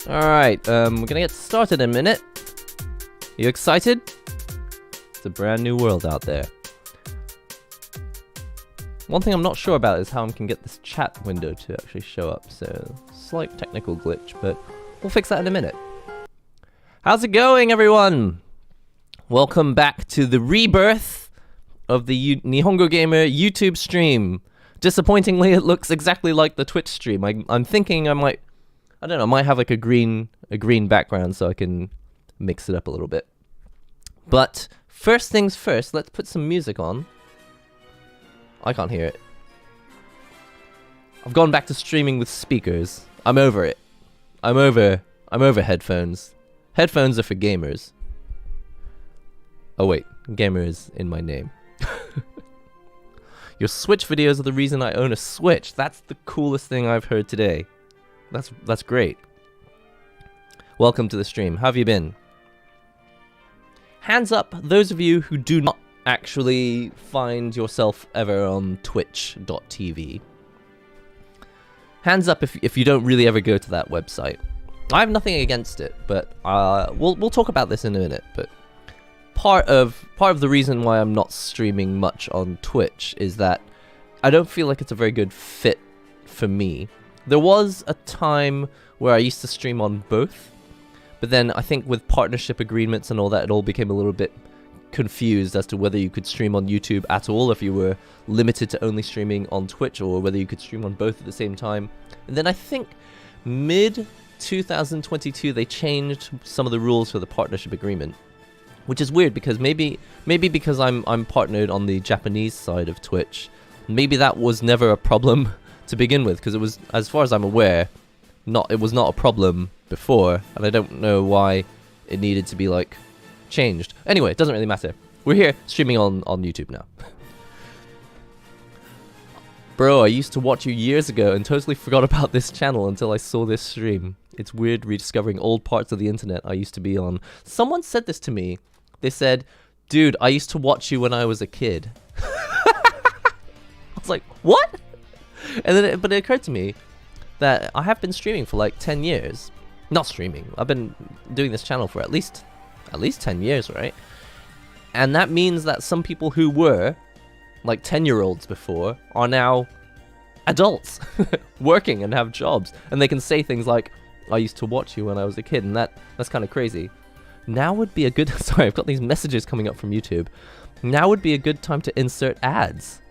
Alright, we're gonna get started in a minute. You excited? It's a brand new world out there. One thing I'm not sure about is how I can get this chat window to actually show up, so slight technical glitch, but we'll fix that in a minute. How's it going, everyone? Welcome back to the rebirth of the NihongoGamer YouTube stream. Disappointingly, it looks exactly like the Twitch stream. I'm thinking I might have like a green background so I can mix it up a little bit. But first things first, let's put some music on. I can't hear it. I've gone back to streaming with speakers. I'm over it. I'm over headphones. Headphones are for gamers. Oh wait, gamer is in my name. Your Switch videos are the reason I own a Switch. That's the coolest thing I've heard today. That's great. Welcome to the stream. How have you been? Hands up, those of you who do not actually find yourself ever on twitch.tv. Hands up if you don't really ever go to that website. I have nothing against it, but we'll talk about this in a minute. But part of the reason why I'm not streaming much on Twitch is that I don't feel like it's a very good fit for me. There was a time where I used to stream on both, but then I think with partnership agreements and all that, it all became a little bit confused as to whether you could stream on YouTube at all if you were limited to only streaming on Twitch, or whether you could stream on both at the same time. And then I think mid 2022 they changed some of the rules for the partnership agreement, which is weird because maybe because I'm partnered on the Japanese side of Twitch, maybe that was never a problem to begin with, because it was, as far as I'm aware, it was not a problem before, and I don't know why it needed to be like changed. Anyway, it doesn't really matter. We're here streaming on YouTube now. Bro, I used to watch you years ago and totally forgot about this channel until I saw this stream. It's weird rediscovering old parts of the internet I used to be on. Someone said this to me. They said, dude, I used to watch you when I was a kid. I was like, what? And then but it occurred to me that I have been streaming for like 10 years. Not streaming. I've been doing this channel for at least 10 years, right? And that means that some people who were like 10-year-olds before are now adults working and have jobs, and they can say things like, I used to watch you when I was a kid, and that's kind of crazy. Now would be a good sorry, I've got these messages coming up from YouTube. Now would be a good time to insert ads.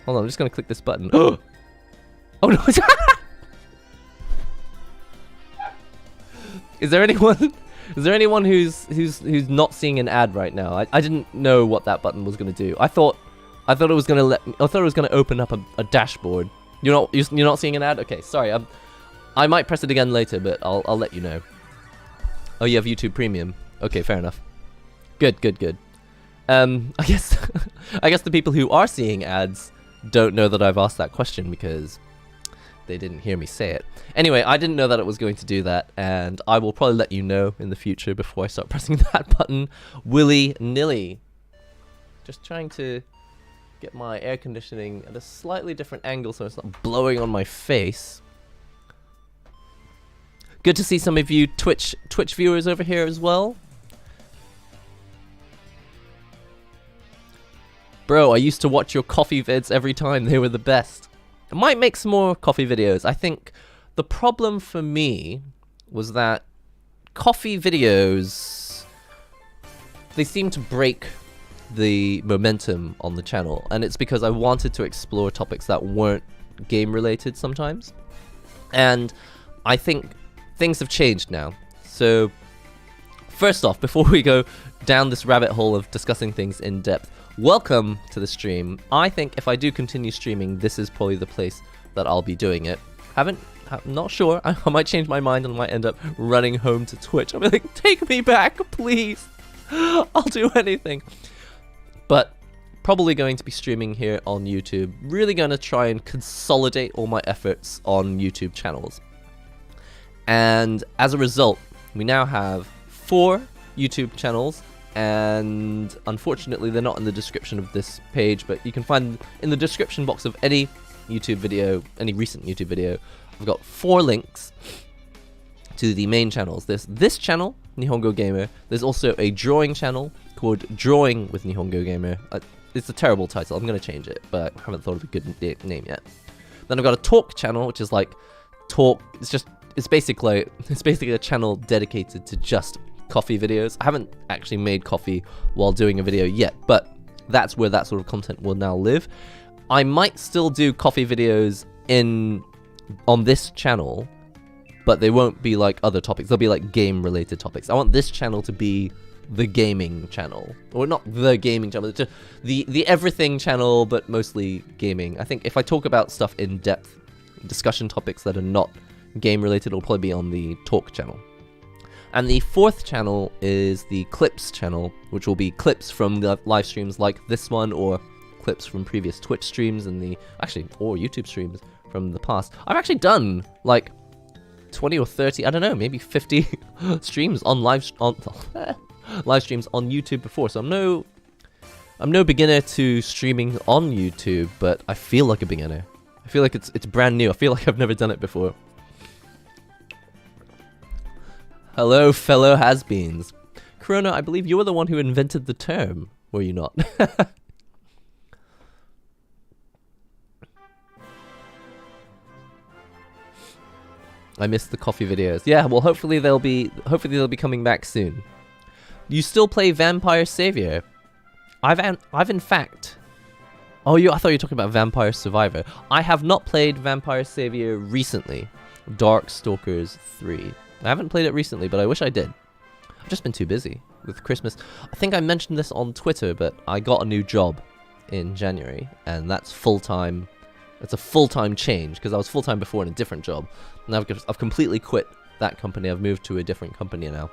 Hold on, I'm just gonna click this button. Oh no! Is there anyone who's not seeing an ad right now? I didn't know what that button was gonna do. I thought it was gonna open up a dashboard. You're not seeing an ad? Okay, sorry. I might press it again later, but I'll let you know. Oh, you have YouTube Premium. Okay, fair enough. Good. I guess the people who are seeing ads don't know that I've asked that question because they didn't hear me say it. Anyway, I didn't know that it was going to do that, and I will probably let you know in the future before I start pressing that button willy-nilly. Just trying to get my air conditioning at a slightly different angle so it's not blowing on my face. Good to see some of you Twitch viewers over here as well. Bro, I used to watch your coffee vids every time. They were the best. I might make some more coffee videos. I think the problem for me was that coffee videos, they seem to break the momentum on the channel, and it's because I wanted to explore topics that weren't game related sometimes. And I think things have changed now. So first off, before we go down this rabbit hole of discussing things in depth, welcome to the stream. I think if I do continue streaming, this is probably the place that I'll be doing it. I'm not sure. I might change my mind and might end up running home to Twitch. I'll be like, take me back, please. I'll do anything. But probably going to be streaming here on YouTube. Really going to try and consolidate all my efforts on YouTube channels. And as a result, we now have 4 YouTube channels, and unfortunately they're not in the description of this page, but you can find in the description box of any YouTube video, any recent YouTube video, I've got 4 links to the main channels. There's this channel, NihongoGamer. There's also a drawing channel called Drawing with NihongoGamer. It's a terrible title. I'm going to change it, but I haven't thought of a good name yet. Then I've got a talk channel, which is like talk. It's basically a channel dedicated to just coffee videos. I haven't actually made coffee while doing a video yet, but that's where that sort of content will now live. I might still do coffee videos on this channel, but they won't be like other topics. They'll be like game related topics. I want this channel to be the gaming channel, or not the gaming channel, just the everything channel, but mostly gaming. I think if I talk about stuff in depth, discussion topics that are not game related, will probably be on the talk channel. And the fourth channel is the clips channel, which will be clips from the live streams like this one, or clips from previous Twitch streams and or YouTube streams from the past. I've actually done like 20 or 30, I don't know, maybe 50 streams on live streams on YouTube before. So I'm no beginner to streaming on YouTube, but I feel like a beginner. I feel like it's brand new. I feel like I've never done it before. Hello, fellow has-beens. Corona, I believe you were the one who invented the term, were you not? I missed the coffee videos. Yeah, well, hopefully they'll be coming back soon. You still play Vampire Savior? I've in fact. Oh, I thought you were talking about Vampire Survivor. I have not played Vampire Savior recently. Darkstalkers 3. I haven't played it recently, but I wish I did. I've just been too busy with Christmas. I think I mentioned this on Twitter, but I got a new job in January, and that's full-time. It's a full-time change, because I was full-time before in a different job. And I've completely quit that company. I've moved to a different company now.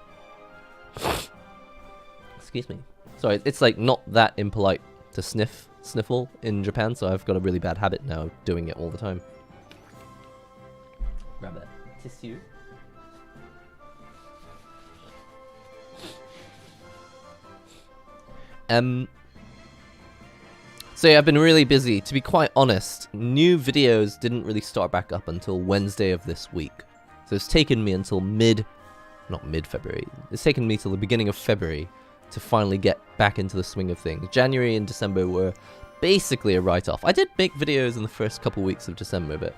Excuse me. Sorry, it's like not that impolite to sniffle in Japan, so I've got a really bad habit now of doing it all the time. Grab a tissue. So yeah, I've been really busy. To be quite honest, new videos didn't really start back up until Wednesday of this week. So it's taken me until not mid-February. It's taken me till the beginning of February to finally get back into the swing of things. January and December were basically a write-off. I did make videos in the first couple weeks of December, but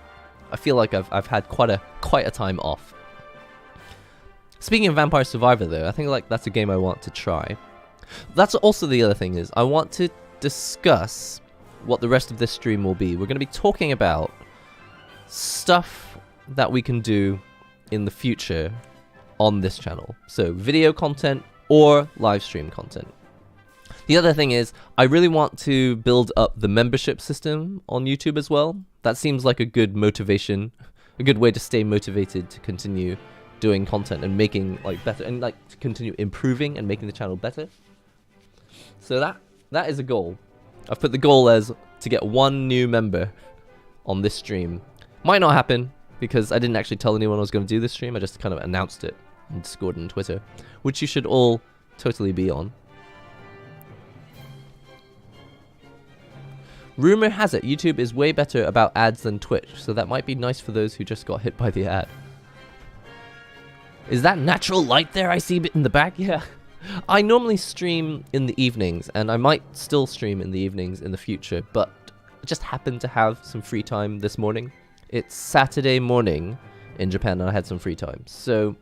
I feel like I've had quite a time off. Speaking of Vampire Survivor though, I think like that's a game I want to try. That's also the other thing is, I want to discuss what the rest of this stream will be. We're going to be talking about stuff that we can do in the future on this channel. So video content or live stream content. The other thing is, I really want to build up the membership system on YouTube as well. That seems like a good motivation, a good way to stay motivated to continue doing content and making like better, and like to continue improving and making the channel better. So that is a goal. I've put the goal as to get one new member on this stream. Might not happen because I didn't actually tell anyone I was going to do this stream. I just kind of announced it on Discord and Twitter, which you should all totally be on. Rumor has it YouTube is way better about ads than Twitch, so that might be nice for those who just got hit by the ad. Is that natural light there I see in the back? Yeah. I normally stream in the evenings, and I might still stream in the evenings in the future, but I just happened to have some free time this morning. It's Saturday morning in Japan, and I had some free time. So,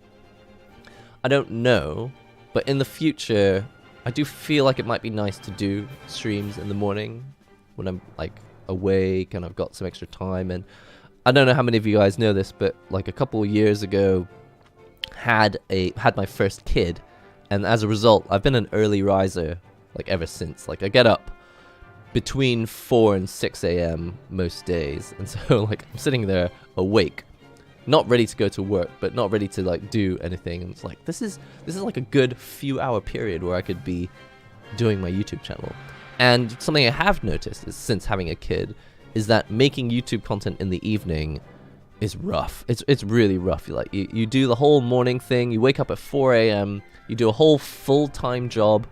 I don't know, but in the future, I do feel like it might be nice to do streams in the morning when I'm like awake and I've got some extra time. And I don't know how many of you guys know this, but like a couple of years ago, had my first kid. And as a result, I've been an early riser, like, ever since. Like, I get up between 4 and 6 a.m. most days. And so, like, I'm sitting there awake, not ready to go to work, but not ready to, like, do anything. And it's like, this is like a good few hour period where I could be doing my YouTube channel. And something I have noticed is, since having a kid, is that making YouTube content in the evening is rough. It's really rough. You do the whole morning thing, you wake up at 4 a.m., you do a whole full-time job,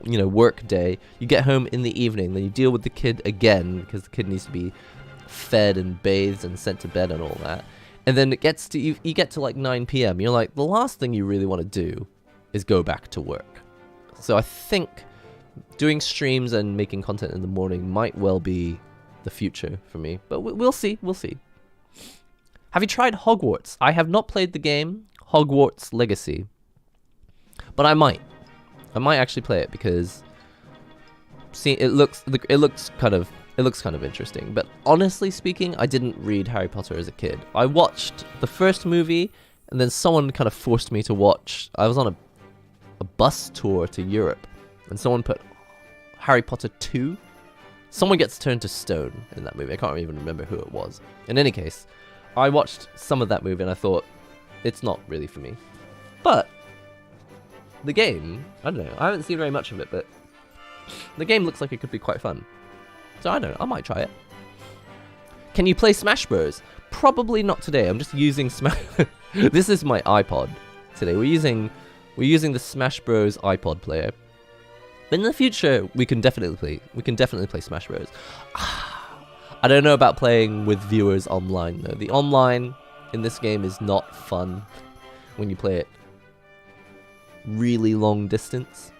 you know, work day, you get home in the evening, then you deal with the kid again, because the kid needs to be fed and bathed and sent to bed and all that. And then it gets to you get to like 9 p.m. You're like, the last thing you really want to do is go back to work. So I think doing streams and making content in the morning might well be the future for me. But we'll see. We'll see. Have you tried Hogwarts? I have not played the game Hogwarts Legacy, but I might. I might actually play it because it looks kind of interesting. But honestly speaking, I didn't read Harry Potter as a kid. I watched the first movie, and then someone kind of forced me to watch. I was on a bus tour to Europe, and someone put Harry Potter 2. Someone gets turned to stone in that movie. I can't even remember who it was. In any case, I watched some of that movie and I thought, it's not really for me. But the game, I don't know. I haven't seen very much of it, but the game looks like it could be quite fun. So I don't know. I might try it. Can you play Smash Bros? Probably not today. I'm just using Smash. This is my iPod today. We're using the Smash Bros iPod player. But in the future, we can definitely play Smash Bros. I don't know about playing with viewers online though. The online in this game is not fun when you play it really long distance.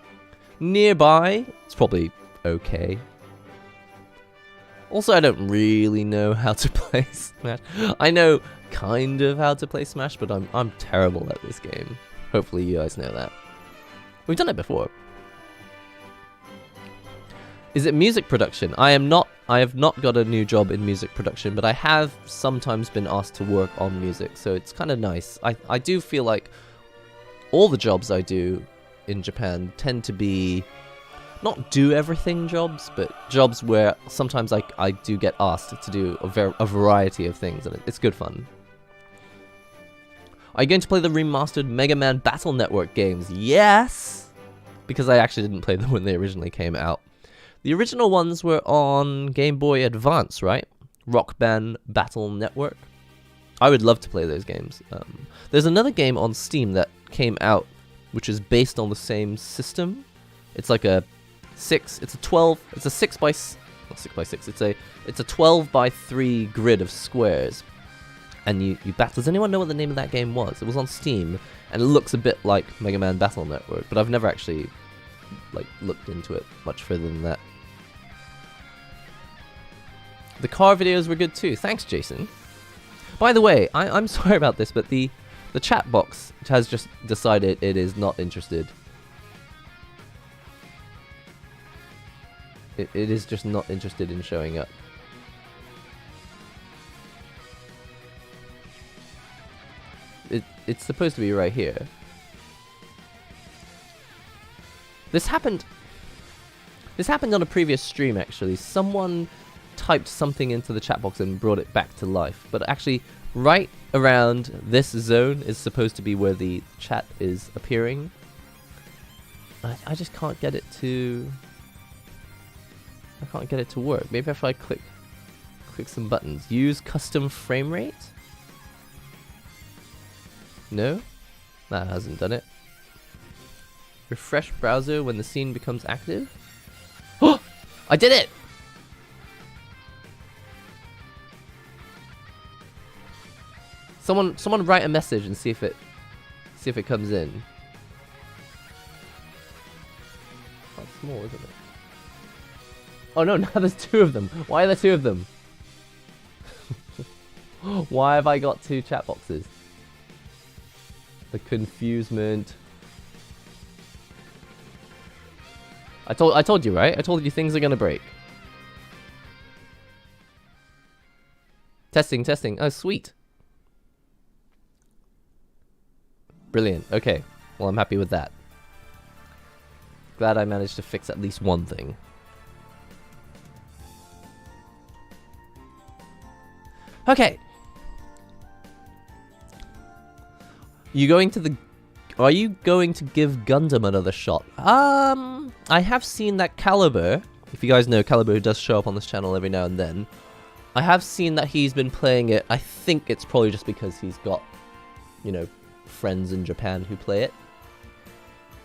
Nearby, it's probably okay. Also, I don't really know how to play Smash. I know kind of how to play Smash, but I'm terrible at this game. Hopefully you guys know that. We've done it before. Is it music production? I have not got a new job in music production, but I have sometimes been asked to work on music, so it's kind of nice. I do feel like all the jobs I do in Japan tend to be not do everything jobs, but jobs where sometimes I do get asked to do a variety of things, and it's good fun. Are you going to play the remastered Mega Man Battle Network games? Yes! Because I actually didn't play them when they originally came out. The original ones were on Game Boy Advance, right? Rock Band Battle Network. I would love to play those games. There's another game on Steam that came out, which is based on the same system. It's like a 6 by 6. It's a 12 by 3 grid of squares, and you battle. Does anyone know what the name of that game was? It was on Steam, and it looks a bit like Mega Man Battle Network, but I've never actually looked into it much further than that. The car videos were good too. Thanks, Jason. By the way, I'm sorry about this, but the chat box has just decided it is not interested. It is just not interested in showing up. It's supposed to be right here. This happened on a previous stream, actually. Someone typed something into the chat box and brought it back to life. But actually, right around this zone is supposed to be where the chat is appearing. I just can't get it to... I can't get it to work. Maybe if I click some buttons. Use custom frame rate? No? That hasn't done it. Refresh browser when the scene becomes active? Oh! I did it! Someone write a message and see if it comes in. Quite small, isn't it? Oh no, now there's 2 of them. Why are there 2 of them? Why have I got 2 chat boxes? The confusement. I told you, right? I told you things are gonna break. Testing. Oh, sweet. Brilliant. Okay. Well, I'm happy with that. Glad I managed to fix at least one thing. Okay. Are you going to give Gundam another shot? I have seen that Caliber, if you guys know Caliber, who does show up on this channel every now and then, I have seen that he's been playing it. I think it's probably just because he's got, friends in Japan who play it.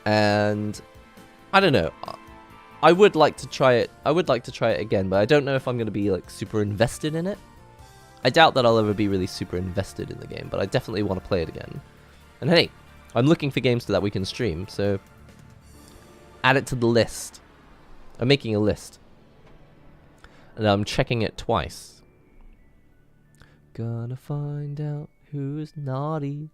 And I don't know. I would like to try it. I would like to try it again, but I don't know if I'm going to be super invested in it. I doubt that I'll ever be really super invested in the game, but I definitely want to play it again. And hey, I'm looking for games that we can stream, so add it to the list. I'm making a list. And I'm checking it twice. Gonna find out who's naughty.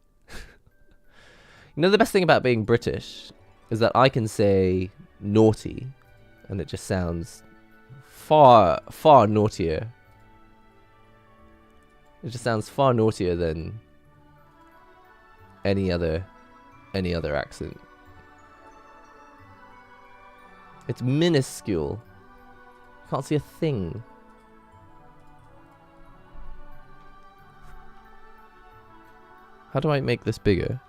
You know, the best thing about being British is that I can say naughty, and it just sounds far, far naughtier. It just sounds far naughtier than any other accent. It's minuscule. Can't see a thing. How do I make this bigger?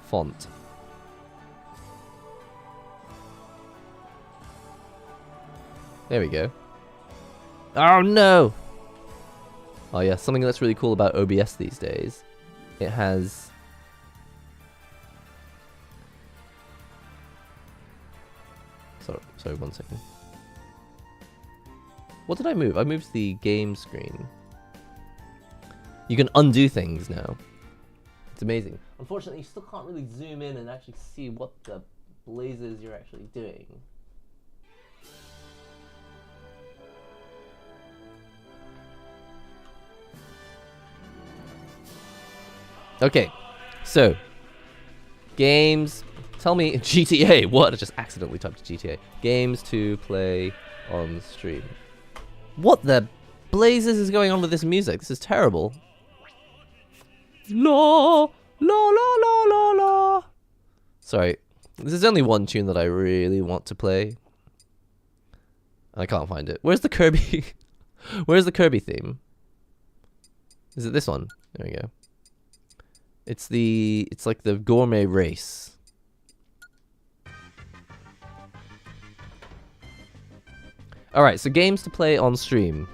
Font. There we go. Oh no! Oh yeah, something that's really cool about OBS these days. It has... Sorry, 1 second. What did I move? I moved the game screen. You can undo things now. It's amazing. Unfortunately, you still can't really zoom in and actually see what the blazes you're actually doing. Okay, so games. Tell me GTA. What? I just accidentally typed GTA. Games to play on stream. What the blazes is going on with this music? This is terrible. La la la la la la. Sorry, this is only one tune that I really want to play. I can't find it. Where's the Kirby? Where's the Kirby theme? Is it this one? There we go. It's like the gourmet race. Alright, so games to play on stream.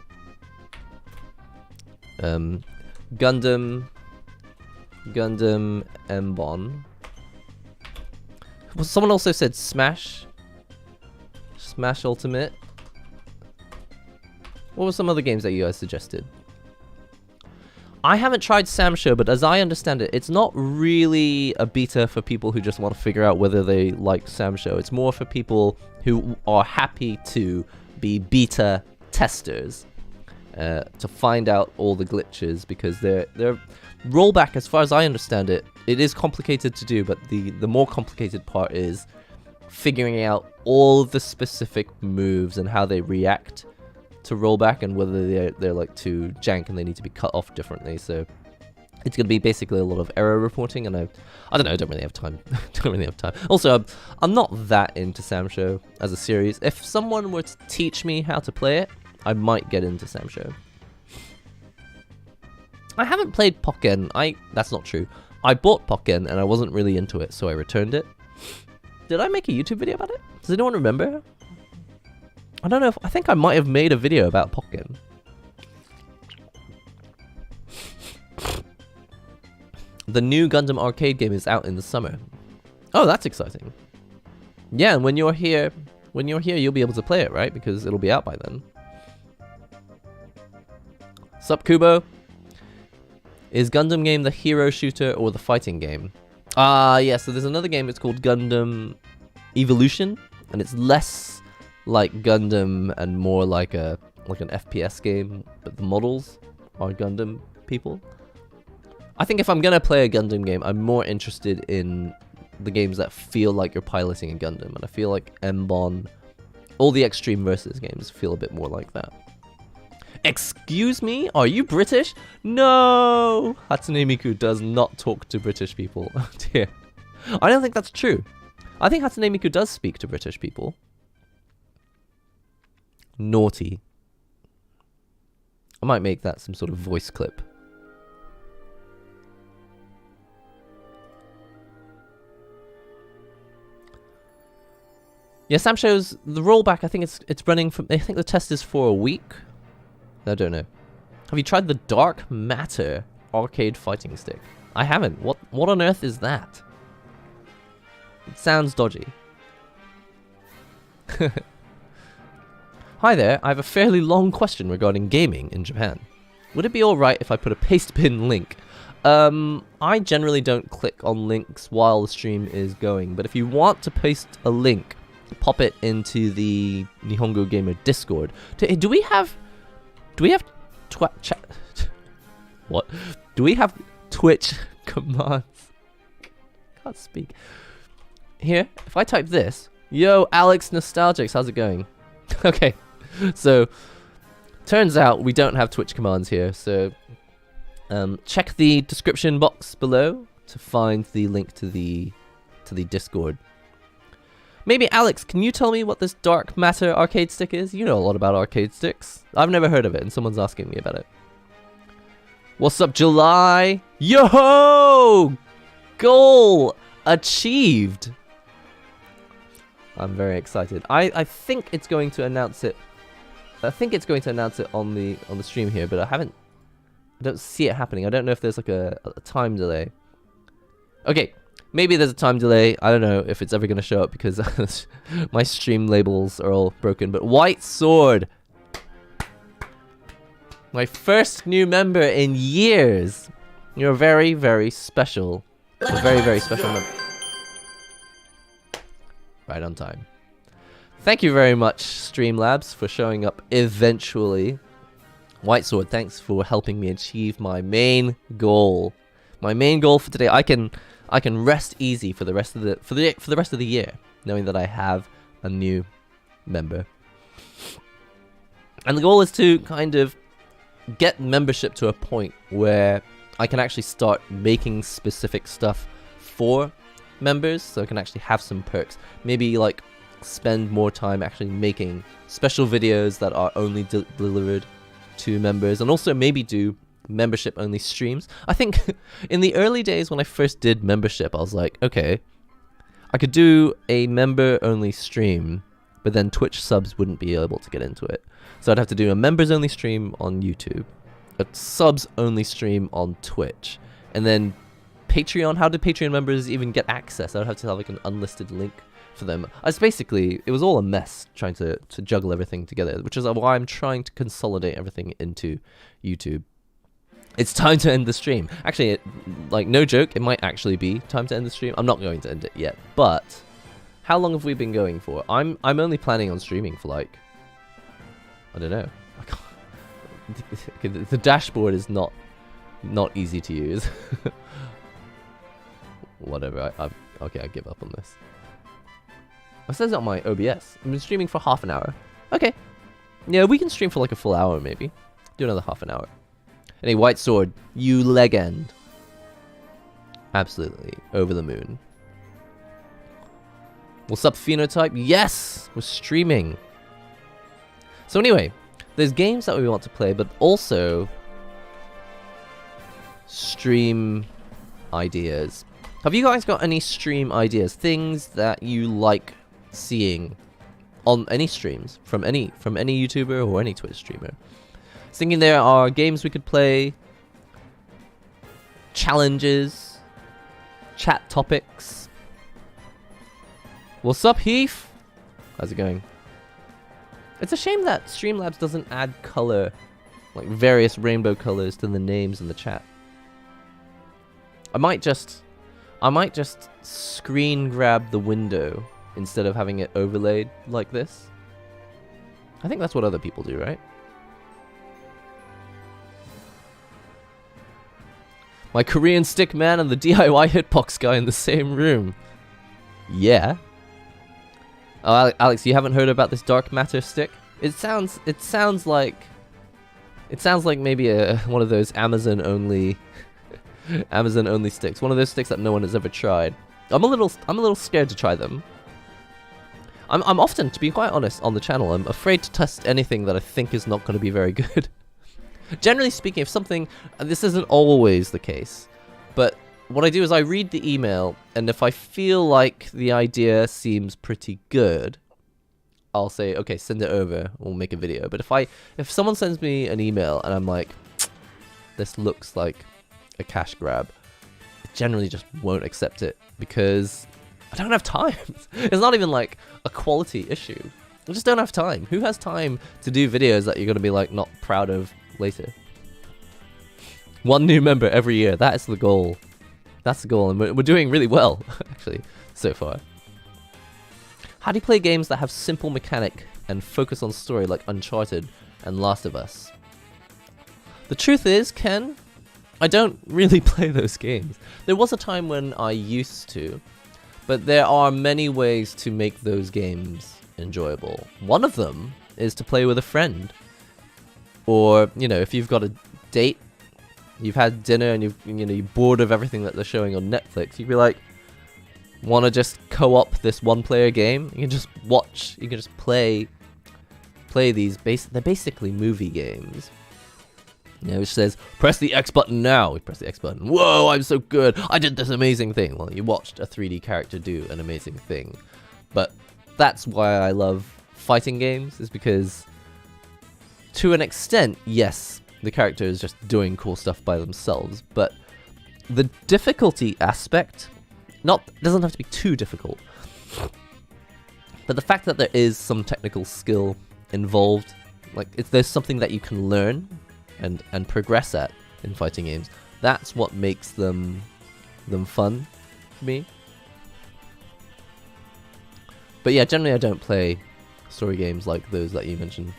Gundam Mbon. Well, someone also said Smash. Smash Ultimate. What were some other games that you guys suggested? I haven't tried Samsho, but as I understand it, it's not really a beta for people who just want to figure out whether they like Samsho. It's more for people who are happy to be beta testers to find out all the glitches, because their rollback, as far as I understand it, it is complicated to do, but the more complicated part is figuring out all the specific moves and how they react to rollback, and whether they're like too jank and they need to be cut off differently. So it's going to be basically a lot of error reporting, and I don't know, I don't really have time. Don't really have time. Also, I'm not that into Samsho as a series. If someone were to teach me how to play it, I might get into Samsho. I haven't played Pokken. That's not true. I bought Pokken and I wasn't really into it, so I returned it. Did I make a YouTube video about it? Does anyone remember? I don't know if... I think I might have made a video about Pokken. The new Gundam arcade game is out in the summer. Oh, that's exciting. Yeah, and when you're here, you'll be able to play it, right? Because it'll be out by then. Sup, Kubo? Is Gundam game the hero shooter or the fighting game? Yeah, so there's another game, it's called Gundam Evolution, and it's less like Gundam and more like an FPS game, but the models are Gundam people. I think if I'm gonna play a Gundam game, I'm more interested in the games that feel like you're piloting a Gundam, and I feel like Mbon, all the Extreme Versus games feel a bit more like that. Excuse me? Are you British? No! Hatsune Miku does not talk to British people. Oh dear. I don't think that's true. I think Hatsune Miku does speak to British people. Naughty. I might make that some sort of voice clip. Yeah, Samsho's the rollback. I think it's running from. I think the test is for a week. I don't know. Have you tried the Dark Matter arcade fighting stick? I haven't. What on earth is that? It sounds dodgy. Hi there, I have a fairly long question regarding gaming in Japan. Would it be alright if I put a pastebin link? I generally don't click on links while the stream is going, but if you want to paste a link, pop it into the NihongoGamer Discord. Do we have what? Do we have Twitch commands? Can't speak. Here, if I type this, yo, Alex Nostalgics, how's it going? Okay, so turns out we don't have Twitch commands here, so check the description box below to find the link to the Discord. Maybe Alex, can you tell me what this Dark Matter arcade stick is? You know a lot about arcade sticks. I've never heard of it, and someone's asking me about it. What's up, July? Yo! Goal achieved! I'm very excited. I think it's going to announce it. I think it's going to announce it on the stream here, but I don't see it happening. I don't know if there's like a time delay. Okay, maybe there's a time delay. I don't know if it's ever going to show up because my stream labels are all broken. But White Sword, my first new member in years. You're very, very special. A very, very special member. Right on time. Thank you very much, Streamlabs, for showing up eventually. White Sword, thanks for helping me achieve my main goal. My main goal for today. I can rest easy for the rest of the year, knowing that I have a new member. And the goal is to kind of get membership to a point where I can actually start making specific stuff for members, so I can actually have some perks. Maybe like spend more time actually making special videos that are only delivered to members, and also maybe do membership only streams. I think in the early days when I first did membership, I was like, okay, I could do a member only stream, but then Twitch subs wouldn't be able to get into it. So I'd have to do a members only stream on YouTube, a subs only stream on Twitch, and then Patreon. How did Patreon members even get access? I would have to have like an unlisted link for them. It was all a mess trying to juggle everything together, which is why I'm trying to consolidate everything into YouTube. It's time to end the stream. Actually, like no joke, it might actually be time to end the stream. I'm not going to end it yet, but how long have we been going for? I'm only planning on streaming for like, I don't know. The dashboard is not easy to use. Whatever. Okay, I give up on this. It says it on my OBS. I've been streaming for half an hour. Okay. Yeah, we can stream for like a full hour maybe. Do another half an hour. Anyway, White Sword, you legend. Absolutely. Over the moon. What's up, Phenotype? Yes! We're streaming. So anyway, there's games that we want to play, but also stream ideas. Have you guys got any stream ideas? Things that you like seeing on any streams from any YouTuber or any Twitch streamer? I was thinking there are games we could play, challenges, chat topics. What's up, Heath? How's it going? It's a shame that Streamlabs doesn't add color, like various rainbow colors to the names in the chat. I might just screen grab the window instead of having it overlaid like this. I think that's what other people do, right? My Korean stick man and the DIY hitbox guy in the same room. Yeah. Oh, Alex, you haven't heard about this Dark Matter stick? It sounds like maybe one of those Amazon only sticks. One of those sticks that no one has ever tried. I'm a little scared to try them. I'm often, to be quite honest, on the channel, I'm afraid to test anything that I think is not going to be very good. Generally speaking, if something, and this isn't always the case, but what I do is I read the email, and if I feel like the idea seems pretty good, I'll say, okay, send it over, we'll make a video. But if someone sends me an email and I'm like, this looks like a cash grab, I generally just won't accept it because I don't have time. It's not even like a quality issue. I just don't have time. Who has time to do videos that you're going to be like not proud of later? One new member every year. That is the goal. That's the goal, and we're doing really well, actually, so far. How do you play games that have simple mechanic and focus on story like Uncharted and Last of Us? The truth is, Ken, I don't really play those games. There was a time when I used to, but there are many ways to make those games enjoyable. One of them is to play with a friend. Or, you know, if you've got a date, you've had dinner and you're bored of everything that they're showing on Netflix, you'd be like, want to just co-op this one-player game? You can just watch, you can just play these, they're basically movie games. You know, which says, press the X button now. We press the X button. Whoa, I'm so good. I did this amazing thing. Well, you watched a 3D character do an amazing thing. But that's why I love fighting games, is because to an extent, yes, the character is just doing cool stuff by themselves, but the difficulty aspect doesn't have to be too difficult. But the fact that there is some technical skill involved, like there's something that you can learn and progress at in fighting games, that's what makes them fun for me. But yeah, generally I don't play story games like those that you mentioned.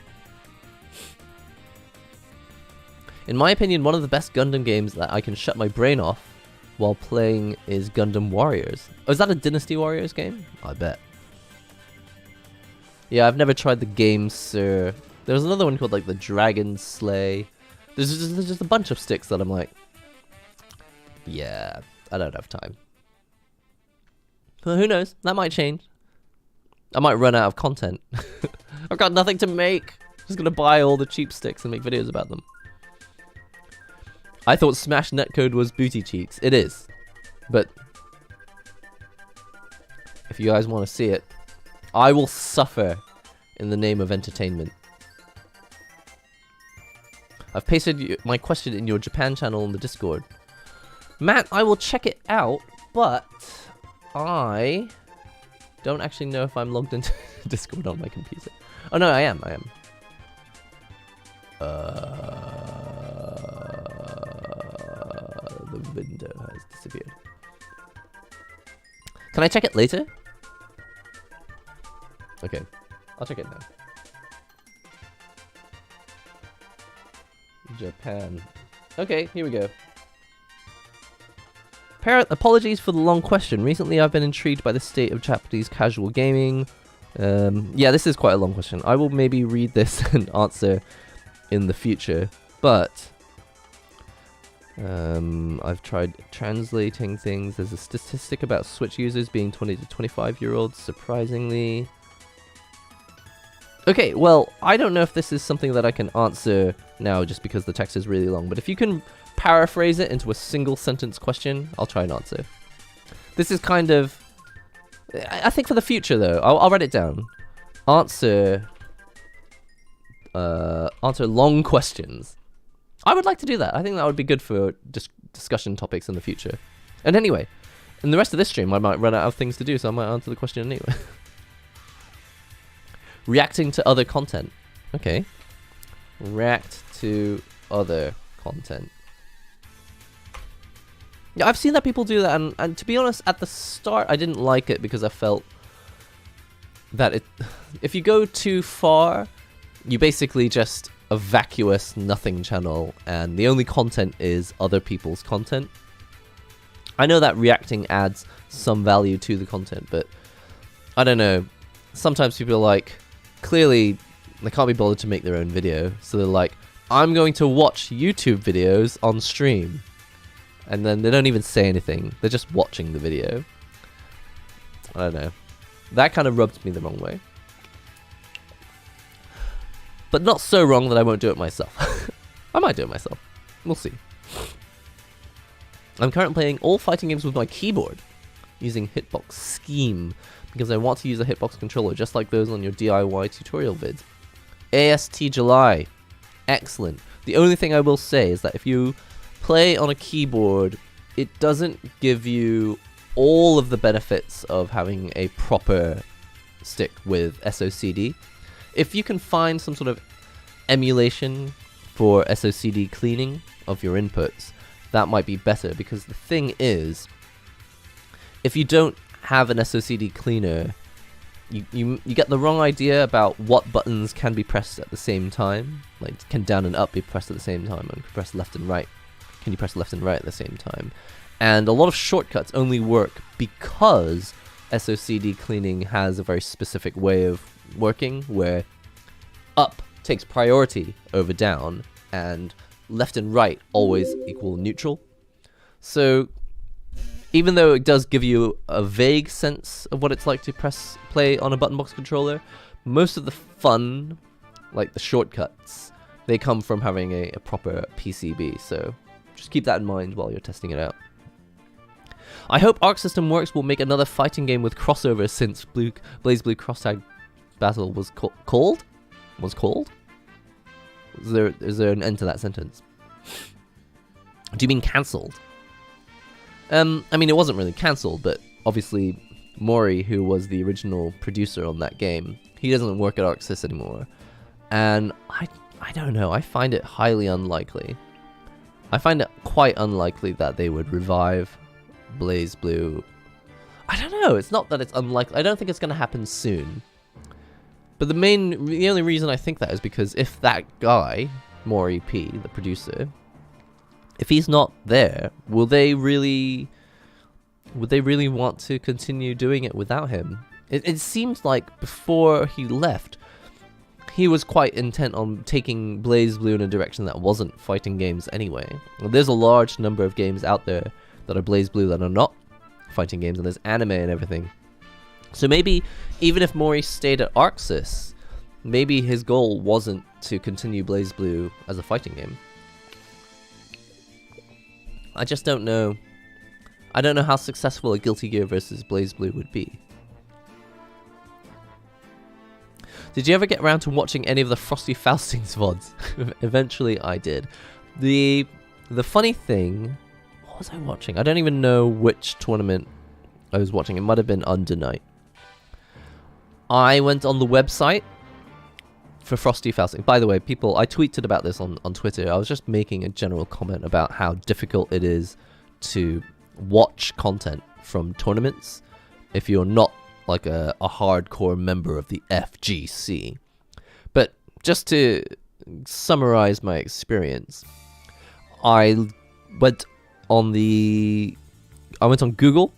In my opinion, one of the best Gundam games that I can shut my brain off while playing is Gundam Warriors. Oh, is that a Dynasty Warriors game? I bet. Yeah, I've never tried the game, sir. There was another one called like the Dragon Slay. There's just a bunch of sticks that I'm like, yeah, I don't have time. But who knows? That might change. I might run out of content. I've got nothing to make. I'm just gonna buy all the cheap sticks and make videos about them. I thought Smash Netcode was booty cheeks. It is. But if you guys want to see it, I will suffer in the name of entertainment. I've pasted my question in your Japan channel in the Discord. Matt, I will check it out, but I don't actually know if I'm logged into Discord on my computer. Oh no, I am. The window has disappeared. Can I check it later? Okay, I'll check it now. Japan. Okay, here we go. Parrot, apologies for the long question. Recently I've been intrigued by the state of Japanese casual gaming. Yeah, this is quite a long question. I will maybe read this and answer in the future, but I've tried translating things. There's a statistic about Switch users being 20 to 25-year-olds, surprisingly. Okay, well, I don't know if this is something that I can answer now just because the text is really long, but if you can paraphrase it into a single sentence question, I'll try and answer. This is kind of, I think for the future though, I'll write it down. Answer long questions. I would like to do that. I think that would be good for discussion topics in the future. And anyway, in the rest of this stream, I might run out of things to do, so I might answer the question anyway. Reacting to other content. Okay. React to other content. Yeah, I've seen that people do that, and to be honest, at the start, I didn't like it because I felt that if you go too far, you basically just a vacuous nothing channel, and the only content is other people's content. I know that reacting adds some value to the content, but I don't know. Sometimes people are like, clearly they can't be bothered to make their own video, so they're like, I'm going to watch YouTube videos on stream. And then they don't even say anything. They're just watching the video. I don't know. That kind of rubs me the wrong way. But not so wrong that I won't do it myself. I might do it myself. We'll see. I'm currently playing all fighting games with my keyboard using Hitbox Scheme because I want to use a Hitbox controller just like those on your DIY tutorial vids. AST July. Excellent. The only thing I will say is that if you play on a keyboard, it doesn't give you all of the benefits of having a proper stick with SOCD. If you can find some sort of emulation for SOCD cleaning of your inputs, that might be better, because the thing is, if you don't have an SOCD cleaner, you get the wrong idea about what buttons can be pressed at the same time. Like, can down and up be pressed at the same time, and can press left and right? Can you press left and right at the same time? And a lot of shortcuts only work because SOCD cleaning has a very specific way of working, where up takes priority over down, and left and right always equal neutral. So even though it does give you a vague sense of what it's like to press play on a button box controller, most of the fun, like the shortcuts, they come from having a proper PCB. So just keep that in mind while you're testing it out. I hope Arc System Works will make another fighting game with crossovers, since BlazBlue Cross-Tag Battle was called? Was called? Is there an end to that sentence? Do you mean cancelled? I mean, it wasn't really cancelled, but obviously Mori, who was the original producer on that game, he doesn't work at ArcSys anymore. And I don't know, I find it highly unlikely. I find it quite unlikely that they would revive BlazBlue. I don't know, it's not that it's unlikely, I don't think it's going to happen soon. But the only reason I think that is because if that guy, Mori P, the producer, if he's not there, would they really want to continue doing it without him? It seems like before he left, he was quite intent on taking BlazBlue in a direction that wasn't fighting games anyway. There's a large number of games out there that are BlazBlue that are not fighting games, and there's anime and everything. So maybe, even if Mori stayed at ArcSys, maybe his goal wasn't to continue BlazBlue as a fighting game. I just don't know. I don't know how successful a Guilty Gear versus BlazBlue would be. Did you ever get around to watching any of the Frosty Faustings VODs? Eventually I did. The funny thing, what was I watching? I don't even know which tournament I was watching. It might have been Under Night. I went on the website for Frosty Fausting. By the way, people, I tweeted about this on Twitter. I was just making a general comment about how difficult it is to watch content from tournaments if you're not like a hardcore member of the FGC. But just to summarize my experience, I went on Google,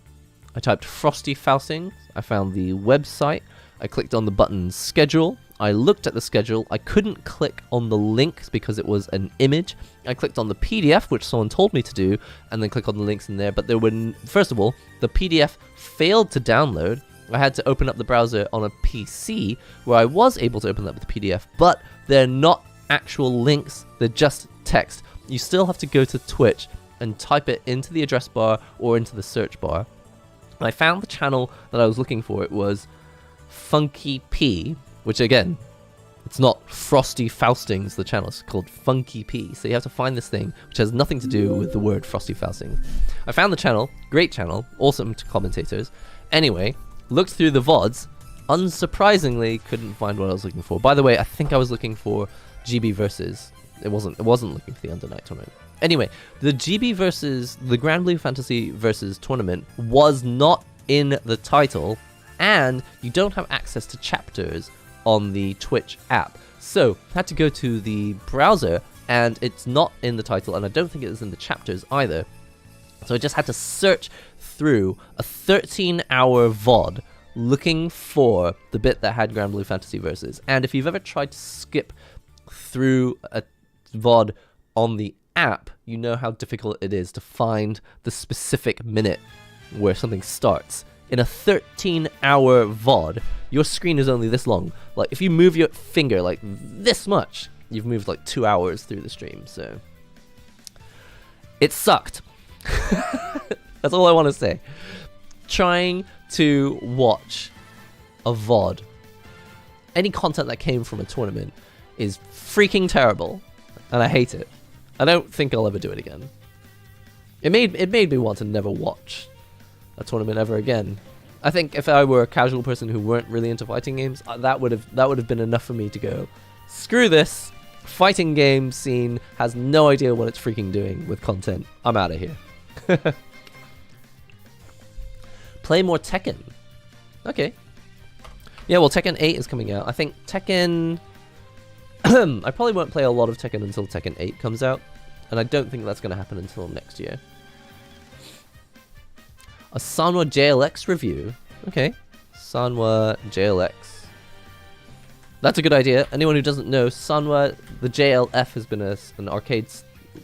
I typed Frosty Fausting, I found the website, I clicked on the button schedule, I looked at the schedule, I couldn't click on the links because it was an image. I clicked on the PDF, which someone told me to do, and then click on the links in there, but there were, first of all, the PDF failed to download. I had to open up the browser on a PC, where I was able to open up the PDF, but they're not actual links, they're just text. You still have to go to Twitch and type it into the address bar or into the search bar. And I found the channel that I was looking for. It was Funky P, which again, it's not Frosty Faustings, the channel, it's called Funky P. So you have to find this thing, which has nothing to do with the word Frosty Faustings. I found the channel, great channel, awesome commentators. Anyway, looked through the VODs, unsurprisingly couldn't find what I was looking for. By the way, I think I was looking for GB versus, it wasn't looking for the Under Night tournament. Anyway, the GB versus, the Grand Blue Fantasy versus tournament was not in the title, and you don't have access to chapters on the Twitch app. So, I had to go to the browser, and it's not in the title, and I don't think it is in the chapters either. So I just had to search through a 13-hour VOD looking for the bit that had Grand Blue Fantasy Versus. And if you've ever tried to skip through a VOD on the app, you know how difficult it is to find the specific minute where something starts. In a 13-hour VOD, your screen is only this long. Like, if you move your finger like this much, you've moved like 2 hours through the stream, so it sucked. That's all I want to say. Trying to watch a VOD, any content that came from a tournament, is freaking terrible, and I hate it. I don't think I'll ever do it again. It made me want to never watch a tournament ever again. I think if I were a casual person who weren't really into fighting games, that would have been enough for me to go, screw this. Fighting game scene has no idea what it's freaking doing with content. I'm out of here. Play more Tekken. Okay. Yeah, well, Tekken 8 is coming out. I think Tekken... I probably won't play a lot of Tekken until Tekken 8 comes out. And I don't think that's going to happen until next year. A Sanwa JLX review. Okay. Sanwa JLX. That's a good idea. Anyone who doesn't know, Sanwa, the JLF has been an arcade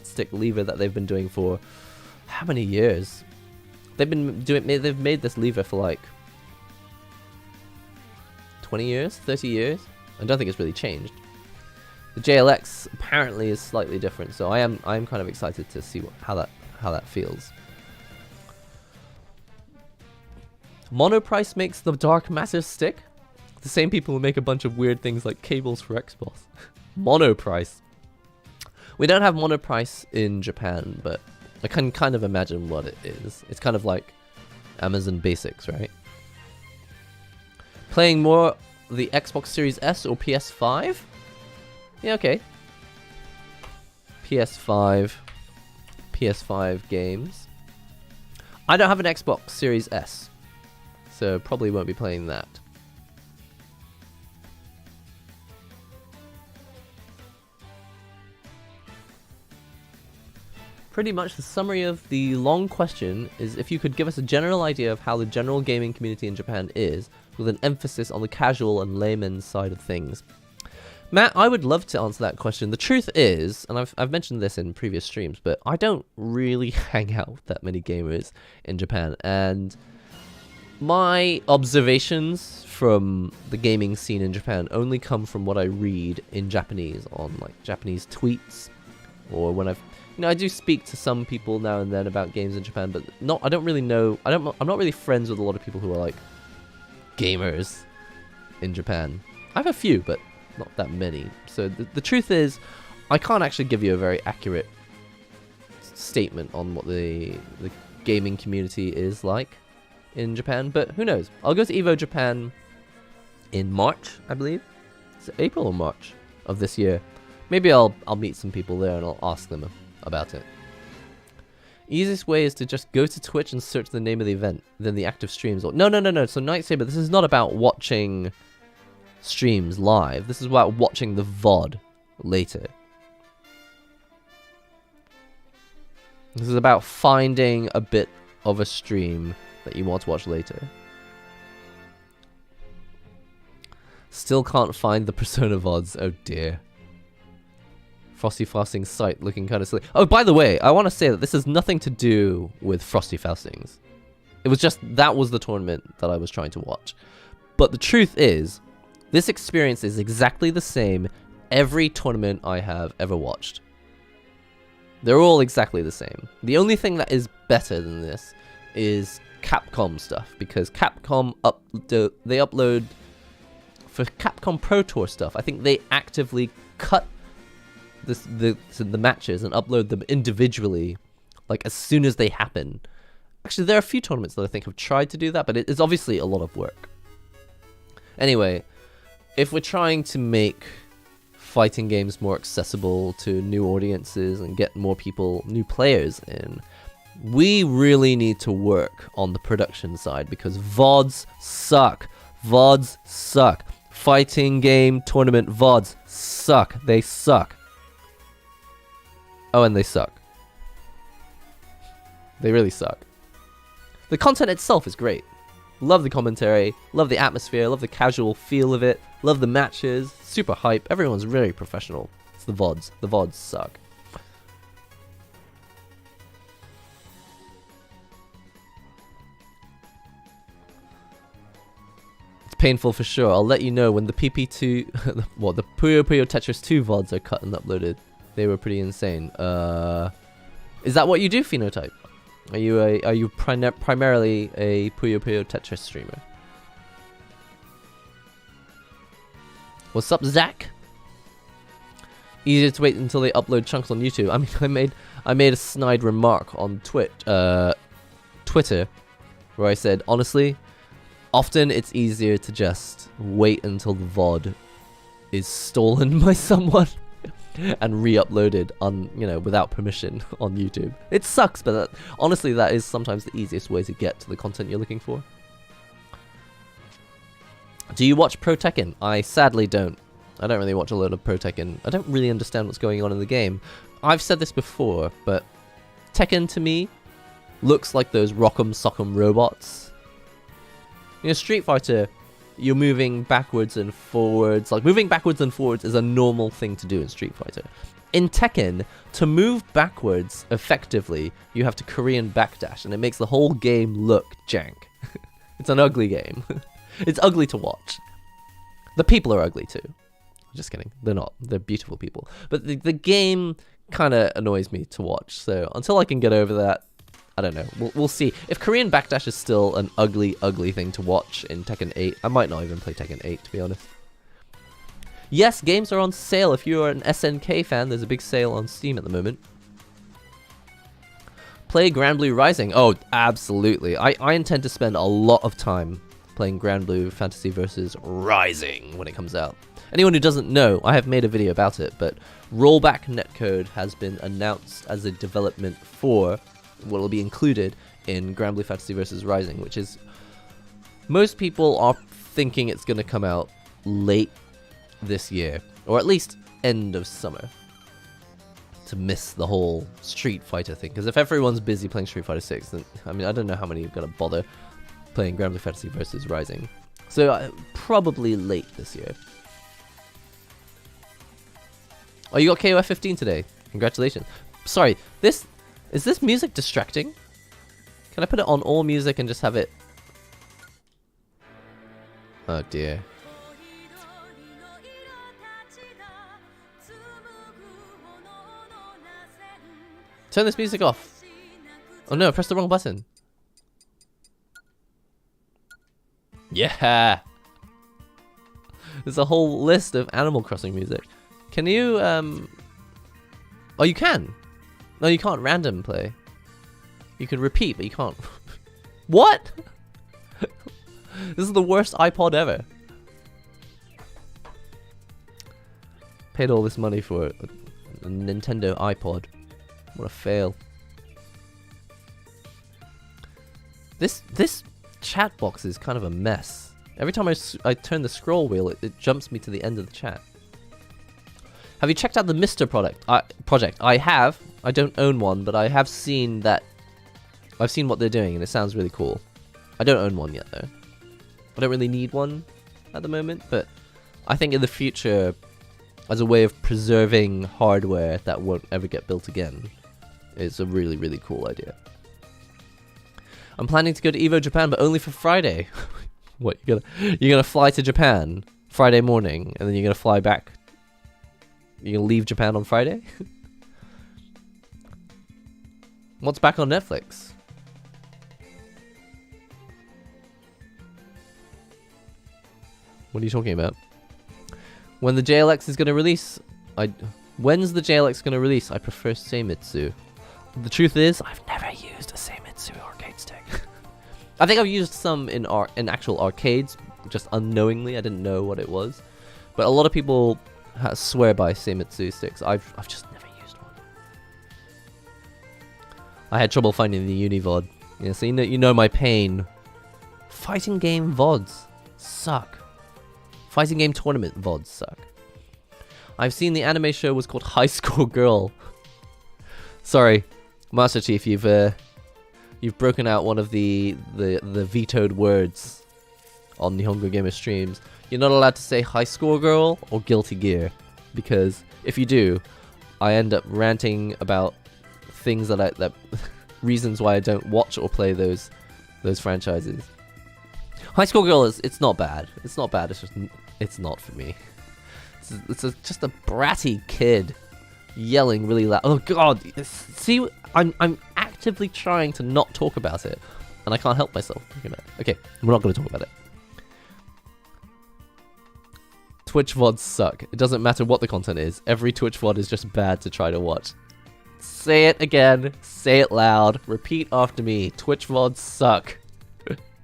stick lever that they've been doing for how many years? They've made this lever for like 20 years, 30 years. I don't think it's really changed. The JLX apparently is slightly different, so I'm kind of excited to see how that feels. Monoprice makes the Dark Matter stick. The same people who make a bunch of weird things like cables for Xbox. Monoprice. We don't have Monoprice in Japan, but I can kind of imagine what it is. It's kind of like Amazon Basics, right? Playing more the Xbox Series S or PS5? Yeah, okay. PS5 games. I don't have an Xbox Series S, so probably won't be playing that. Pretty much the summary of the long question is if you could give us a general idea of how the general gaming community in Japan is, with an emphasis on the casual and layman's side of things. Matt, I would love to answer that question. The truth is, and I've mentioned this in previous streams, but I don't really hang out with that many gamers in Japan, and my observations from the gaming scene in Japan only come from what I read in Japanese on like Japanese tweets, or when I do speak to some people now and then about games in Japan, but I don't really know. I'm not really friends with a lot of people who are like gamers in Japan. I have a few, but not that many. So the truth is, I can't actually give you a very accurate statement on what the gaming community is like in Japan, but who knows? I'll go to EVO Japan in March, I believe. Is it April or March of this year? Maybe I'll meet some people there and I'll ask them about it. Easiest way is to just go to Twitch and search the name of the event, then the active streams. No. So Night Saber, this is not about watching streams live. This is about watching the VOD later. This is about finding a bit of a stream that you want to watch later. Still can't find the Persona VODs. Oh dear. Frosty Faustings site looking kind of silly. Oh, by the way, I want to say that this has nothing to do with Frosty Faustings. It was just, that was the tournament that I was trying to watch. But the truth is, this experience is exactly the same every tournament I have ever watched. They're all exactly the same. The only thing that is better than this is Capcom stuff, because Capcom they upload for Capcom Pro Tour stuff. I think they actively cut the matches and upload them individually, like as soon as they happen. Actually, there are a few tournaments that I think have tried to do that, but it's obviously a lot of work. Anyway, if we're trying to make fighting games more accessible to new audiences and get more people, new players in, we really need to work on the production side, because VODs suck. VODs suck. Fighting game tournament VODs suck. They suck. Oh, and they suck. They really suck. The content itself is great. Love the commentary, love the atmosphere, love the casual feel of it, love the matches, super hype, everyone's very professional. It's the VODs. The VODs suck. It's painful for sure. I'll let you know when the PP2, what, the Puyo Puyo Tetris 2 VODs are cut and uploaded. They were pretty insane. Is that what you do, Phenotype? Are you primarily a Puyo Puyo Tetris streamer? What's up, Zach? Easier to wait until they upload chunks on YouTube. I mean, I made a snide remark on Twitter where I said, honestly, Often it's easier to just wait until the VOD is stolen by someone and re-uploaded on, you know, without permission on YouTube. It sucks, but honestly, that is sometimes the easiest way to get to the content you're looking for. Do you watch Pro Tekken? I sadly don't. I don't really watch a lot of Pro Tekken. I don't really understand what's going on in the game. I've said this before, but Tekken to me looks like those Rock'em Sock'em robots. You know, Street Fighter, you're moving backwards and forwards. Like, moving backwards and forwards is a normal thing to do in Street Fighter. In Tekken, to move backwards effectively, you have to Korean backdash, and it makes the whole game look jank. It's an ugly game. It's ugly to watch. The people are ugly too. Just kidding. They're not. They're beautiful people. But the game kind of annoys me to watch. So until I can get over that, I don't know. We'll see. If Korean backdash is still an ugly, ugly thing to watch in Tekken 8, I might not even play Tekken 8, to be honest. Yes, games are on sale. If you're an SNK fan, there's a big sale on Steam at the moment. Play Grand Blue Rising. Oh, absolutely. I intend to spend a lot of time playing Grand Blue Fantasy Versus Rising when it comes out. Anyone who doesn't know, I have made a video about it, but rollback netcode has been announced as a development for what will be included in Grand Blue Fantasy Versus Rising, which is, most people are thinking it's going to come out late this year, or at least end of summer, to miss the whole Street Fighter thing. Because if everyone's busy playing Street Fighter 6, then, I mean, I don't know how many are going to bother playing Grand Blue Fantasy Versus Rising. So probably late this year. Oh, you got KOF 15 today. Congratulations. Sorry, is this music distracting? Can I put it on all music and just have it? Oh dear. Turn this music off. Oh no, I pressed the wrong button. Yeah. There's a whole list of Animal Crossing music. Can you, oh, you can. No, you can't random play. You can repeat, but you can't. What? This is the worst iPod ever. Paid all this money for a Nintendo iPod. What a fail. This chat box is kind of a mess. Every time I turn the scroll wheel, it jumps me to the end of the chat. Have you checked out the Mr. project? I have. I don't own one, but I have seen that. I've seen what they're doing, and it sounds really cool. I don't own one yet, though. I don't really need one at the moment, but I think in the future, as a way of preserving hardware that won't ever get built again, it's a really, really cool idea. I'm planning to go to Evo Japan, but only for Friday. What, you're gonna fly to Japan Friday morning, and then you're gonna fly back? You're gonna leave Japan on Friday? What's back on Netflix? What are you talking about? When the JLX is gonna release? When's the JLX gonna release? I prefer Seimitsu. The truth is, I've never used a Seimitsu arcade stick. I think I've used some in actual arcades, just unknowingly. I didn't know what it was. But a lot of people swear by Seimitsu sticks. I've just never used one. I had trouble finding the Univod. Yeah, so you know my pain. Fighting game VODs suck. Fighting game tournament VODs suck. I've seen the anime show was called High School Girl. Sorry, Master Chief, you've broken out one of the vetoed words on NihongoGamer streams. You're not allowed to say High School Girl or Guilty Gear, because if you do, I end up ranting about things that reasons why I don't watch or play those franchises. High School Girl it's not bad. It's not bad. It's not for me. It's just a bratty kid yelling really loud. Oh god! See, I'm actively trying to not talk about it, and I can't help myself talking about it. Okay, we're not going to talk about it. Twitch VODs suck. It doesn't matter what the content is. Every Twitch VOD is just bad to try to watch. Say it again. Say it loud. Repeat after me. Twitch VODs suck.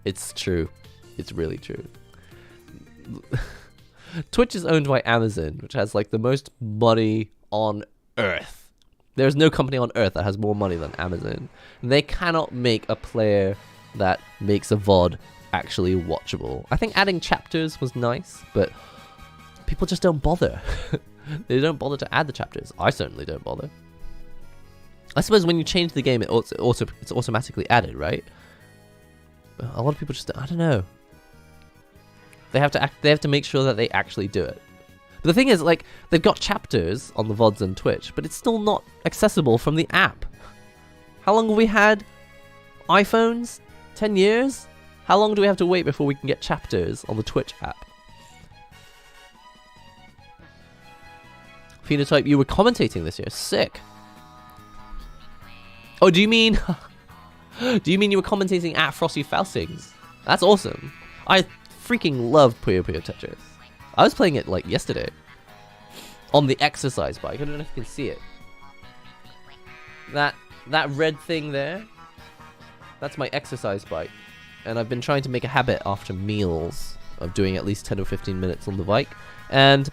It's true. It's really true. Twitch is owned by Amazon, which has like the most money on earth. There's no company on earth that has more money than Amazon. And they cannot make a player that makes a VOD actually watchable. I think adding chapters was nice, but people just don't bother. They don't bother to add the chapters. I certainly don't bother. I suppose when you change the game, it's automatically added, right? A lot of people just, I don't know. They have to make sure that they actually do it. But the thing is, like, they've got chapters on the VODs and Twitch, but it's still not accessible from the app. How long have we had iPhones? 10 years? How long do we have to wait before we can get chapters on the Twitch app? Phenotype, you were commentating this year. Sick. Oh, do you mean... do you mean you were commentating at Frosty Faustings? That's awesome. I freaking love Puyo Puyo Tetris. I was playing it like yesterday. On the exercise bike. I don't know if you can see it. That red thing there, that's my exercise bike. And I've been trying to make a habit after meals of doing at least 10 or 15 minutes on the bike. And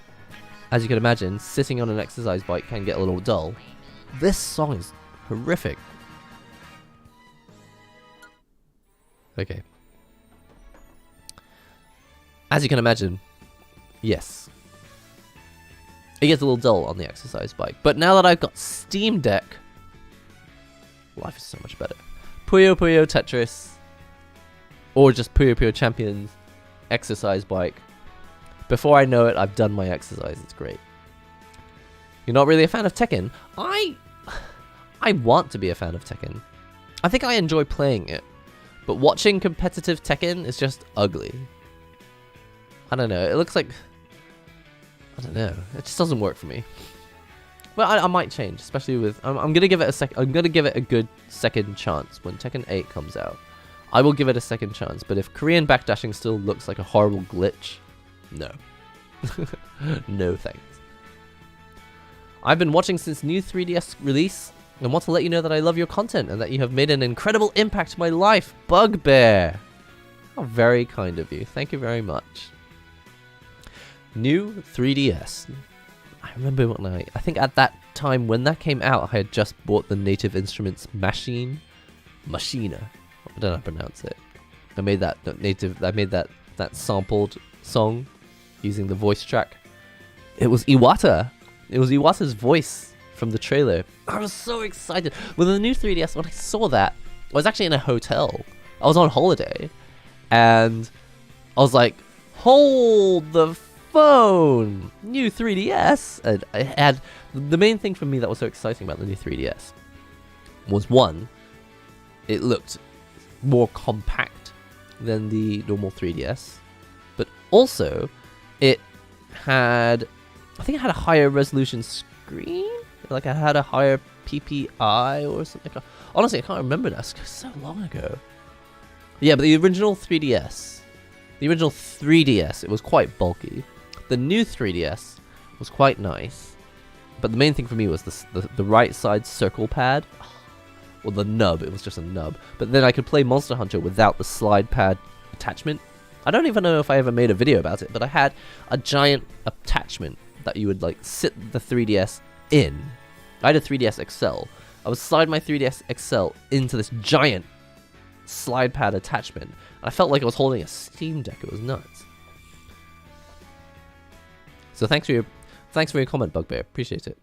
as you can imagine, sitting on an exercise bike can get a little dull. This song is horrific. Okay. As you can imagine, yes. It gets a little dull on the exercise bike. But now that I've got Steam Deck, life is so much better. Puyo Puyo Tetris, or just Puyo Puyo Champions exercise bike. Before I know it, I've done my exercise. It's great. You're not really a fan of Tekken? I want to be a fan of Tekken. I think I enjoy playing it. But watching competitive Tekken is just ugly. I don't know. It looks like... I don't know. It just doesn't work for me. Well, I might change, especially with... I'm gonna give it I'm gonna give it a good second chance when Tekken 8 comes out. I will give it a second chance, but if Korean backdashing still looks like a horrible glitch, no. No thanks. I've been watching since new 3DS release and want to let you know that I love your content and that you have made an incredible impact to my life. Bugbear. How very kind of you. Thank you very much. New 3DS. I remember when I think at that time when that came out, I had just bought the Native Instruments Machina. I don't know how to pronounce it. I made that sampled song using the voice track. It was Iwata. It was Iwata's voice from the trailer. I was so excited. With the new 3DS, when I saw that, I was actually in a hotel. I was on holiday. And I was like, hold the phone! New 3DS! And I had... The main thing for me that was so exciting about the new 3DS was, one, it looked more compact than the normal 3DS. But also, it had... I think it had a higher resolution screen? Like, it had a higher PPI or something. Honestly, I can't remember that. It's so long ago. Yeah, but the original 3DS, it was quite bulky. The new 3DS was quite nice. But the main thing for me was the right side circle pad. Or the nub, it was just a nub. But then I could play Monster Hunter without the slide pad attachment. I don't even know if I ever made a video about it, but I had a giant attachment that you would like sit the 3DS in. I had a 3DS XL. I would slide my 3DS XL into this giant slide pad attachment. And I felt like I was holding a Steam Deck. It was nuts. So thanks for your comment, Bugbear. Appreciate it.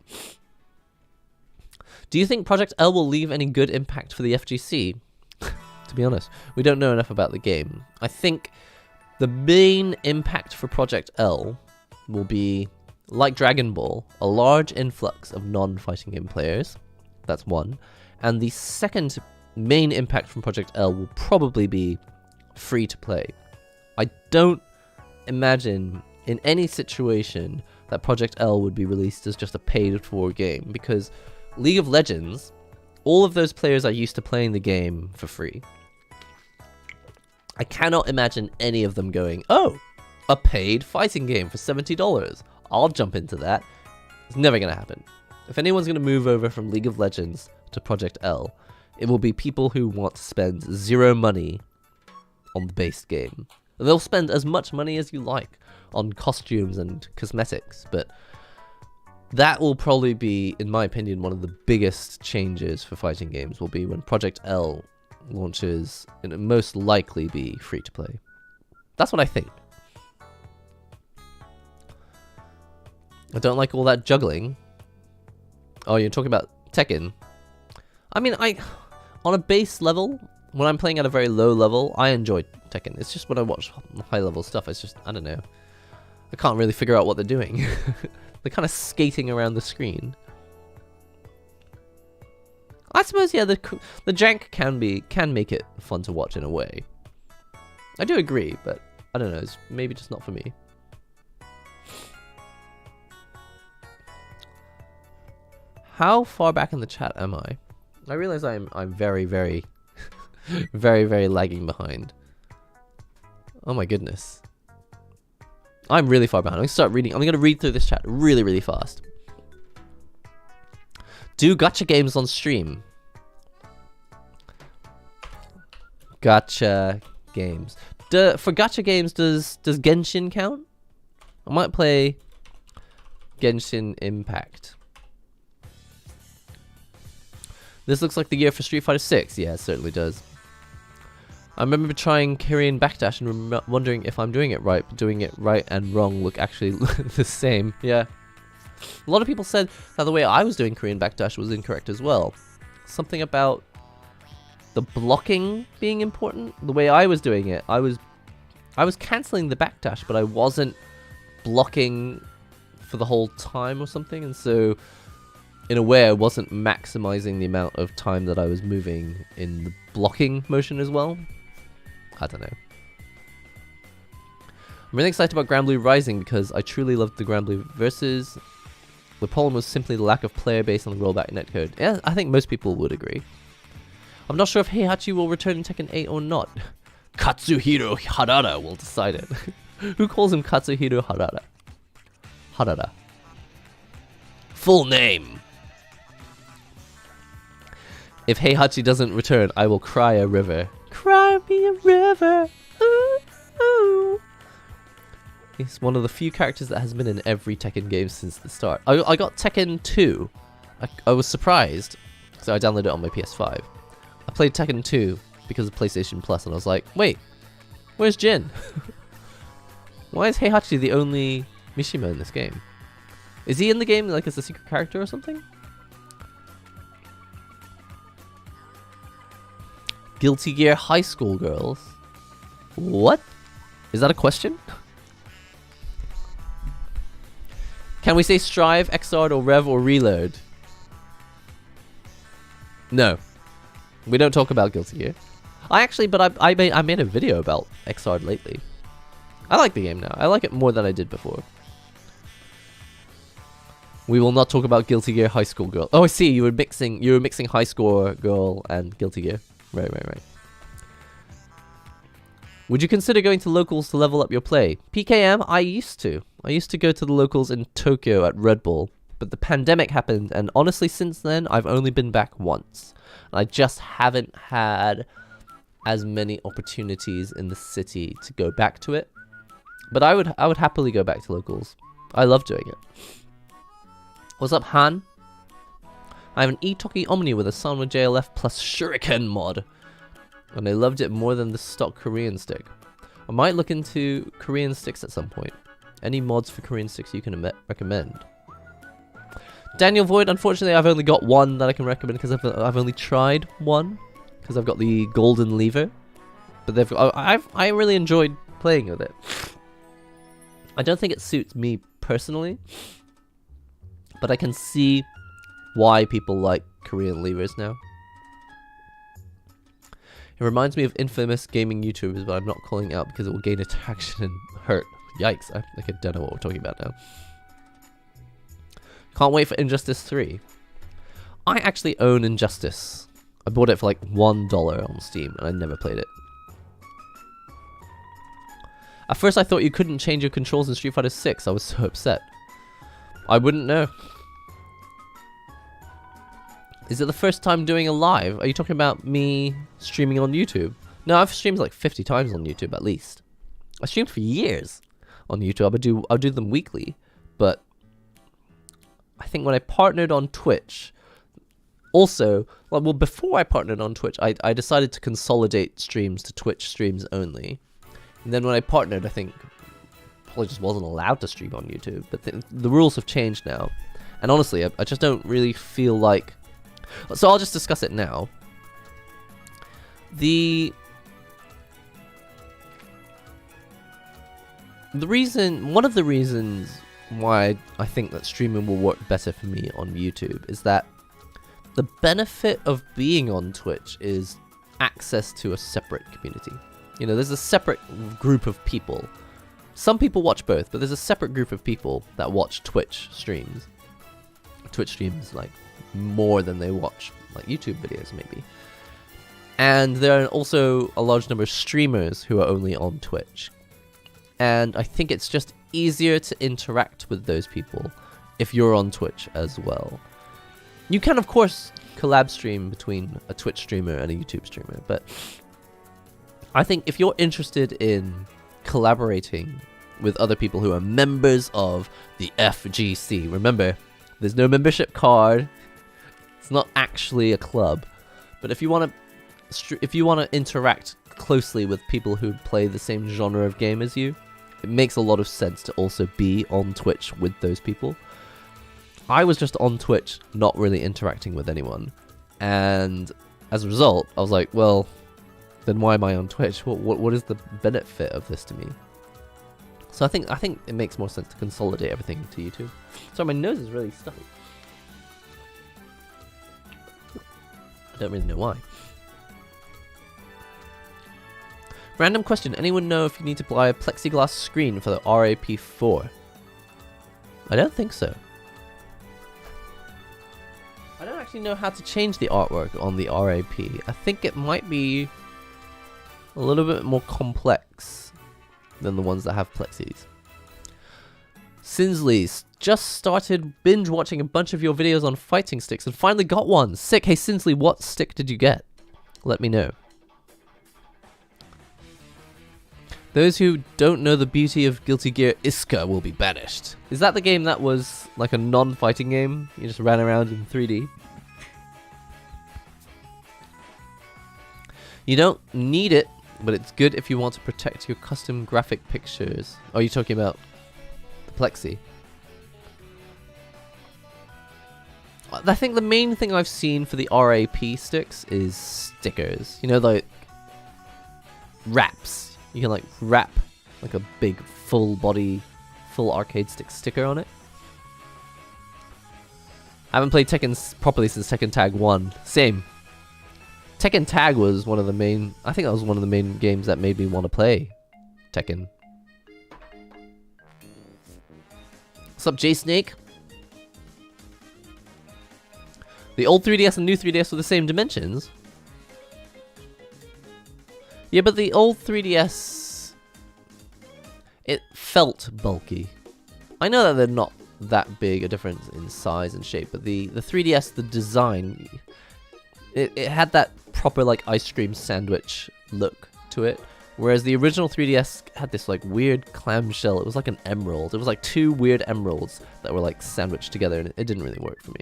Do you think Project L will leave any good impact for the FGC? To be honest, we don't know enough about the game. I think the main impact for Project L will be, like Dragon Ball, a large influx of non-fighting game players. That's one. And the second main impact from Project L will probably be free to play. I don't imagine in any situation that Project L would be released as just a paid-for game, because League of Legends, all of those players are used to playing the game for free. I cannot imagine any of them going, oh, a paid fighting game for $70. I'll jump into that. It's never going to happen. If anyone's going to move over from League of Legends to Project L, it will be people who want to spend zero money on the base game. They'll spend as much money as you like on costumes and cosmetics, but that will probably be, in my opinion, one of the biggest changes for fighting games will be when Project L launches, and it'll most likely be free to play. That's what I think. I don't like all that juggling. Oh, you're talking about Tekken. I mean, on a base level, when I'm playing at a very low level, I enjoy Tekken. It's just when I watch high level stuff, it's just, I don't know. I can't really figure out what they're doing. They're kind of skating around the screen. I suppose, yeah, the jank can make it fun to watch in a way. I do agree, but I don't know, it's maybe just not for me. How far back in the chat am I? I realize I'm very, very, very, very lagging behind. Oh my goodness. I'm really far behind. I'm gonna start reading. I'm gonna read through this chat really, really fast. Do gacha games on stream. Gacha games. For gacha games, does Genshin count? I might play Genshin Impact. This looks like the year for Street Fighter 6. Yeah, it certainly does. I remember trying Korean backdash and wondering if I'm doing it right, but doing it right and wrong look actually the same. Yeah. A lot of people said that the way I was doing Korean backdash was incorrect as well. Something about the blocking being important. The way I was doing it, I was cancelling the backdash, but I wasn't blocking for the whole time or something, and so in a way I wasn't maximizing the amount of time that I was moving in the blocking motion as well. I don't know. I'm really excited about Granblue Rising because I truly loved the Granblue versus. The problem was simply the lack of player base on the rollback netcode. Yeah, I think most people would agree. I'm not sure if Heihachi will return in Tekken 8 or not. Katsuhiro Harada will decide it. Who calls him Katsuhiro Harada? Harada. Full name. If Heihachi doesn't return, I will cry a river. Cry me a river. Ooh, ooh. He's one of the few characters that has been in every Tekken game since the start. I got Tekken 2. I was surprised, because I downloaded it on my PS5. I played Tekken 2 because of PlayStation Plus, and I was like, wait, where's Jin? Why is Heihachi the only Mishima in this game? Is he in the game like as a secret character or something? Guilty Gear High School Girls? What? Is that a question? Can we say Strive, Xrd, or Rev, or Reload? No. We don't talk about Guilty Gear. I made a video about Xrd lately. I like the game now. I like it more than I did before. We will not talk about Guilty Gear High School Girl. Oh, I see. You were mixing High Score Girl and Guilty Gear. Right. Would you consider going to locals to level up your play? PKM, I used to. I used to go to the locals in Tokyo at Red Bull, but the pandemic happened, and honestly since then, I've only been back once. And I just haven't had as many opportunities in the city to go back to it. But I would happily go back to locals. I love doing it. What's up, Han? I have an Itoki Omni with a Sanwa JLF plus Shuriken mod, and I loved it more than the stock Korean stick. I might look into Korean sticks at some point. Any mods for Korean sticks you can recommend? Daniel Void, unfortunately I've only got one that I can recommend because I've only tried one, because I've got the golden lever, but I really enjoyed playing with it. I don't think it suits me personally, but I can see why people like Korean levers now. It reminds me of infamous gaming YouTubers, but I'm not calling out because it will gain attraction and hurt. Yikes, I don't know what we're talking about now. Can't wait for Injustice 3. I actually own Injustice. I bought it for like $1 on Steam, and I never played it. At first I thought you couldn't change your controls in Street Fighter 6. I was so upset. I wouldn't know. Is it the first time doing a live? Are you talking about me streaming on YouTube? No, I've streamed like 50 times on YouTube at least. I streamed for years on YouTube. I'll do them weekly, but I think when I partnered on Twitch, also, well, before I partnered on Twitch, I decided to consolidate streams to Twitch streams only. And then when I partnered, I think probably just wasn't allowed to stream on YouTube, but the rules have changed now. And honestly, I just don't really feel like... So I'll just discuss it now. One of the reasons why I think that streaming will work better for me on YouTube is that the benefit of being on Twitch is access to a separate community. You know, there's a separate group of people. Some people watch both, but there's a separate group of people that watch Twitch streams. Twitch streams, like, more than they watch, like, YouTube videos, maybe. And there are also a large number of streamers who are only on Twitch. And I think it's just easier to interact with those people if you're on Twitch as well. You can, of course, collab stream between a Twitch streamer and a YouTube streamer, but I think if you're interested in collaborating with other people who are members of the FGC, remember, there's no membership card, it's not actually a club, but if you want to interact closely with people who play the same genre of game as you, it makes a lot of sense to also be on Twitch with those people. I was just on Twitch, not really interacting with anyone, and as a result, I was like, well, then why am I on Twitch? What is the benefit of this to me? So I think it makes more sense to consolidate everything to YouTube. Sorry, my nose is really stuffy. I don't really know why. Random question. Anyone know if you need to buy a plexiglass screen for the RAP4? I don't think so. I don't actually know how to change the artwork on the RAP. I think it might be a little bit more complex than the ones that have plexis. Sinsley's just started binge watching a bunch of your videos on fighting sticks and finally got one. Sick. Hey Sinsley, what stick did you get? Let me know. Those who don't know the beauty of Guilty Gear Iska will be banished. Is that the game that was like a non-fighting game? You just ran around in 3D? You don't need it, but it's good if you want to protect your custom graphic pictures. Oh, you're talking about the Plexi. I think the main thing I've seen for the RAP sticks is stickers. You know, like wraps. You can like wrap like a big full body, full arcade stick sticker on it. I haven't played Tekken properly since Tekken Tag 1. Same. Tekken Tag was one of the main... I think that was one of the main games that made me want to play Tekken. What's up, J-Snake? The old 3DS and new 3DS were the same dimensions. Yeah, but the old 3DS... it felt bulky. I know that they're not that big a difference in size and shape, but the 3DS, the design... It had that proper like ice cream sandwich look to it, whereas the original 3DS had this like weird clamshell. It was like an emerald. It was like two weird emeralds that were like sandwiched together, and it didn't really work for me.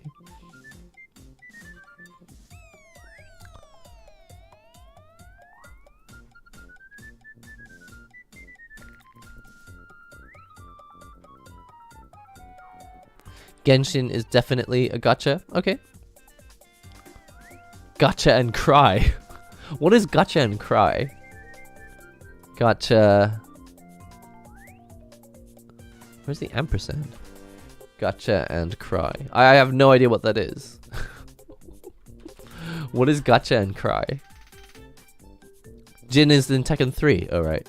Genshin is definitely a gacha. Okay. Gacha and cry. What is gacha and cry? Gacha. Where's the ampersand? Gacha and cry. I have no idea what that is. What is gacha and cry? Jin is in Tekken 3. Alright.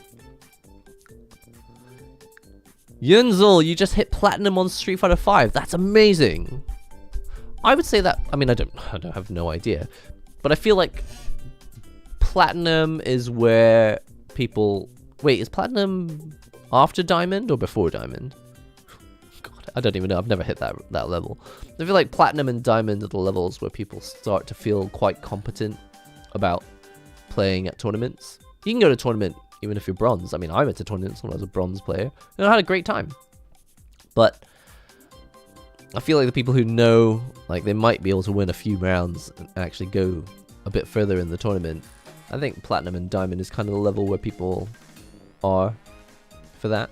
Yunzul, you just hit platinum on Street Fighter 5. That's amazing. I would say that. I mean, I don't have no idea. But I feel like platinum is where people... Wait, is platinum after diamond or before diamond? God, I don't even know. I've never hit that level. I feel like platinum and diamond are the levels where people start to feel quite competent about playing at tournaments. You can go to a tournament even if you're bronze. I mean, I went to tournaments when I was a bronze player, and I had a great time. But I feel like the people who know, like, they might be able to win a few rounds and actually go a bit further in the tournament. I think Platinum and Diamond is kind of the level where people are for that.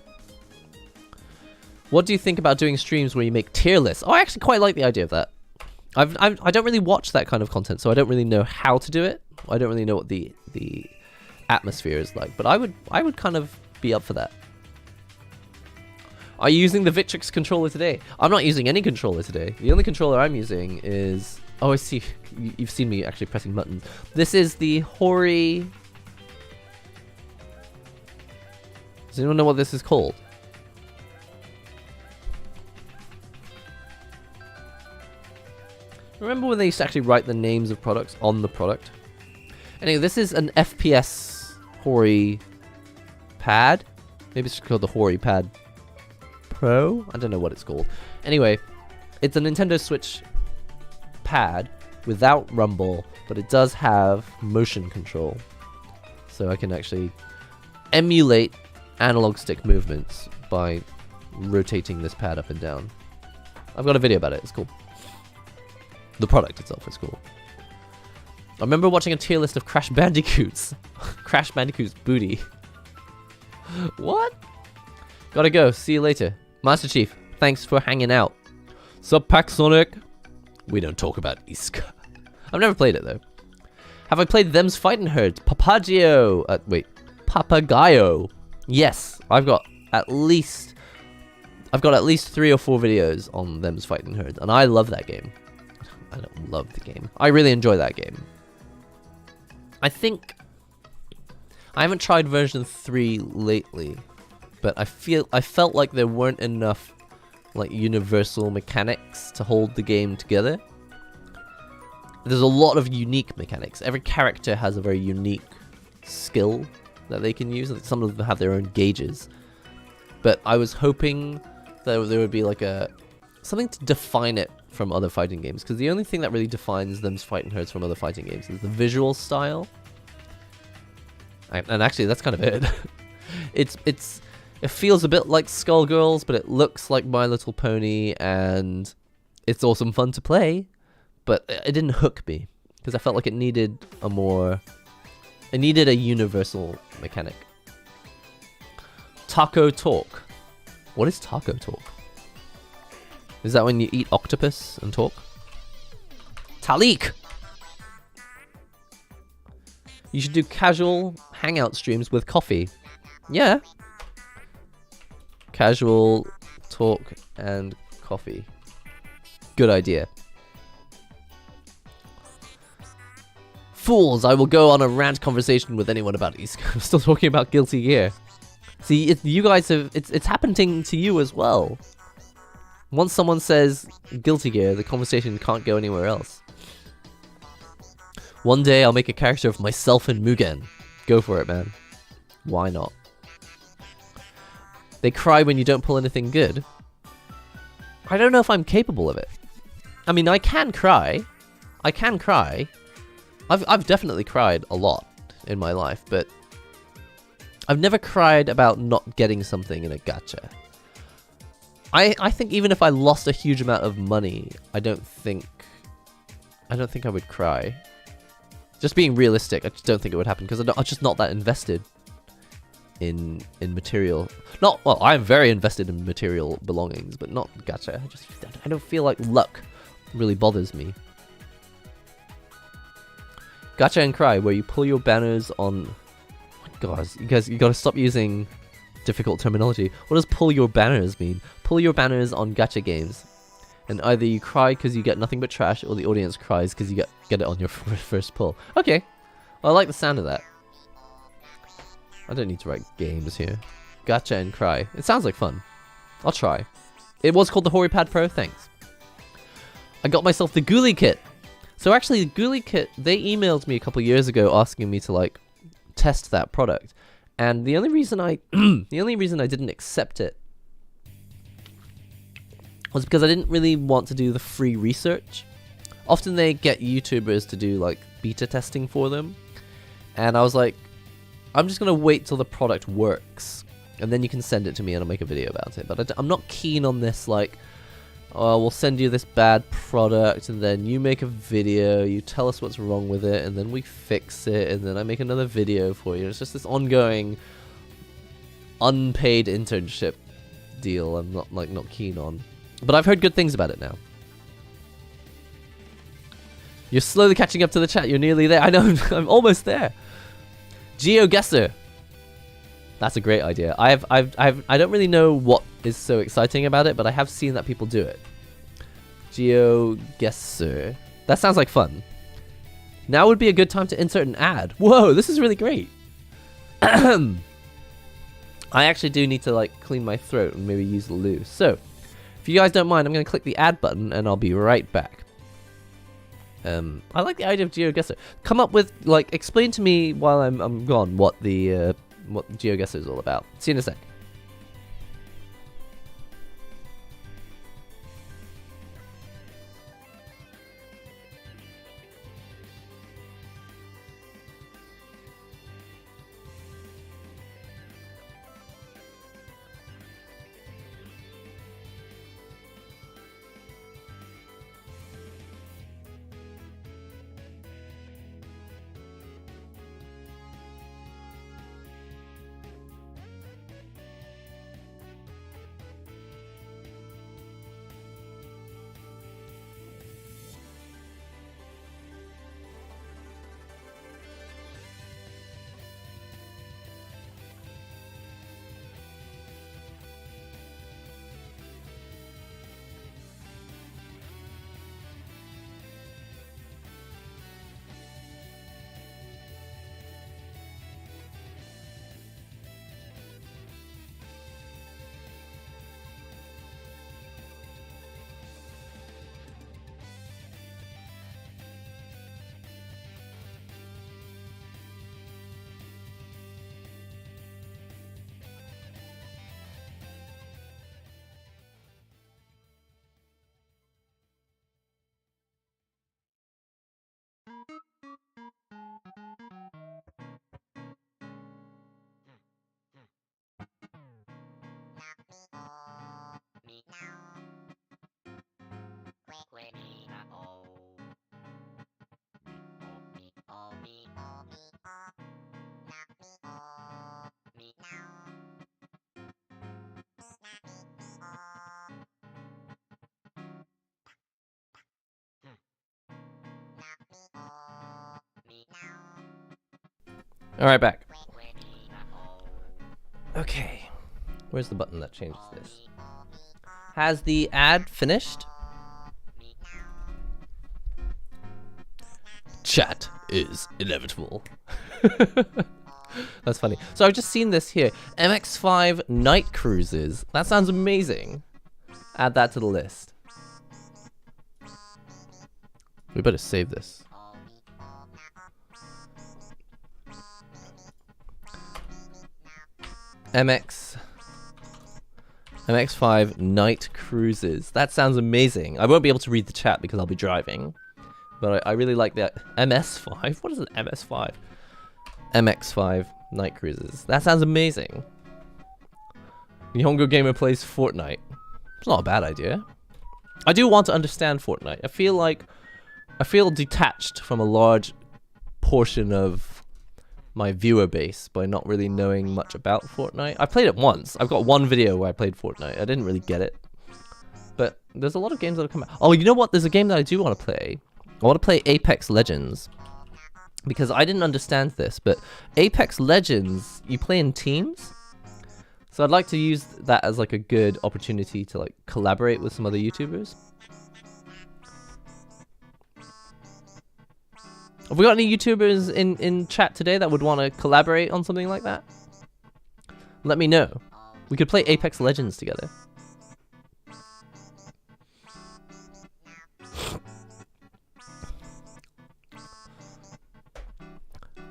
What do you think about doing streams where you make tier lists? Oh, I actually quite like the idea of that. I don't really watch that kind of content, so I don't really know how to do it. I don't really know what the atmosphere is like, but I would kind of be up for that. Are you using the Victrix controller today? I'm not using any controller today. The only controller I'm using is... Oh, I see. You've seen me actually pressing buttons. This is the Hori... Does anyone know what this is called? Remember when they used to actually write the names of products on the product? Anyway, this is an FPS Hori pad. Maybe it's called the Hori Pad Pro? I don't know what it's called. Anyway, it's a Nintendo Switch pad without rumble, but it does have motion control. So I can actually emulate analog stick movements by rotating this pad up and down. I've got a video about it, it's cool. The product itself is cool. I remember watching a tier list of Crash Bandicoots. Crash Bandicoot's booty. What? Gotta go, see you later. Master Chief, thanks for hanging out. Sup, Pack Sonic? We don't talk about Iska. I've never played it though. Have I played Them's Fightin' Herds? Papagio. Wait, Papagayo. Yes, I've got at least 3 or 4 videos on Them's Fightin' Herds, and I love that game. I don't love the game. I really enjoy that game. I think I haven't tried version 3 lately, but I felt like there weren't enough like universal mechanics to hold the game together. There's a lot of unique mechanics. Every character has a very unique skill that they can use. Some of them have their own gauges. But I was hoping that there would be like something to define it from other fighting games, because the only thing that really defines Them's Fightin' Herds from other fighting games is the visual style. And actually, that's kind of it. It feels a bit like Skullgirls, but it looks like My Little Pony, and it's awesome fun to play, but it didn't hook me, because I felt like it needed a universal mechanic. Taco Talk. What is Taco Talk? Is that when you eat octopus and talk? Talik! You should do casual hangout streams with coffee. Yeah. Casual talk and coffee. Good idea. Fools, I will go on a rant conversation with anyone about Iska. I'm still talking about Guilty Gear. See, you guys have... It's happening to you as well. Once someone says Guilty Gear, the conversation can't go anywhere else. One day I'll make a character of myself and Mugen. Go for it, man. Why not? They cry when you don't pull anything good. I don't know if I'm capable of it. I mean, I can cry. I can cry. I've definitely cried a lot in my life, but I've never cried about not getting something in a gacha. I think even if I lost a huge amount of money, I don't think I would cry. Just being realistic, I just don't think it would happen, because I'm just not that invested in material. Well, I'm very invested in material belongings, but not gacha. I don't feel like luck really bothers me. Gacha and cry, where you pull your banners on... Oh my God, you gotta stop using difficult terminology. What does pull your banners mean? Pull your banners on gacha games, and either you cry because you get nothing but trash, or the audience cries because you get it on your first pull. Okay, well, I like the sound of that. I don't need to write games here. Gacha and cry. It sounds like fun. I'll try. It was called the Hori Pad Pro. Thanks. I got myself the Ghoulie kit. So actually, the Ghoulie kit, they emailed me a couple years ago asking me to like test that product, and the only reason I didn't accept it was because I didn't really want to do the free research. Often they get YouTubers to do like beta testing for them, and I was like, I'm just gonna wait till the product works, and then you can send it to me and I'll make a video about it. But I'm not keen on this, like, oh, we'll send you this bad product, and then you make a video, you tell us what's wrong with it, and then we fix it, and then I make another video for you. It's just this ongoing, unpaid internship deal I'm not keen on. But I've heard good things about it now. You're slowly catching up to the chat. You're nearly there. I know. I'm almost there. GeoGuessr. That's a great idea. I don't really know what is so exciting about it, but I have seen that people do it. GeoGuessr. That sounds like fun. Now would be a good time to insert an ad. Whoa, this is really great. I actually do need to like clean my throat and maybe use the loo. So, if you guys don't mind, I'm going to click the ad button and I'll be right back. I like the idea of GeoGuessr. Come up with, like, explain to me while I'm gone what GeoGuessr is all about. See you in a sec. Alright, back. Okay. Where's the button that changes this? Has the ad finished? Chat is inevitable. That's funny. So I've just seen this here. MX5 night cruises. That sounds amazing. Add that to the list. We better save this. MX5 night cruises. That sounds amazing. I won't be able to read the chat because I'll be driving. But I really like that. MS5? What is an MS5? MX5 night cruises. That sounds amazing. NihongoGamer plays Fortnite. It's not a bad idea. I do want to understand Fortnite. I feel detached from a large portion of my viewer base by not really knowing much about Fortnite. I played it once. I've got one video where I played Fortnite. I didn't really get it. But there's a lot of games that have come out. Oh, you know what? There's a game that I do want to play. I want to play Apex Legends. Because I didn't understand this, but Apex Legends, you play in teams. So I'd like to use that as like a good opportunity to like collaborate with some other YouTubers. Have we got any YouTubers in chat today that would want to collaborate on something like that? Let me know. We could play Apex Legends together.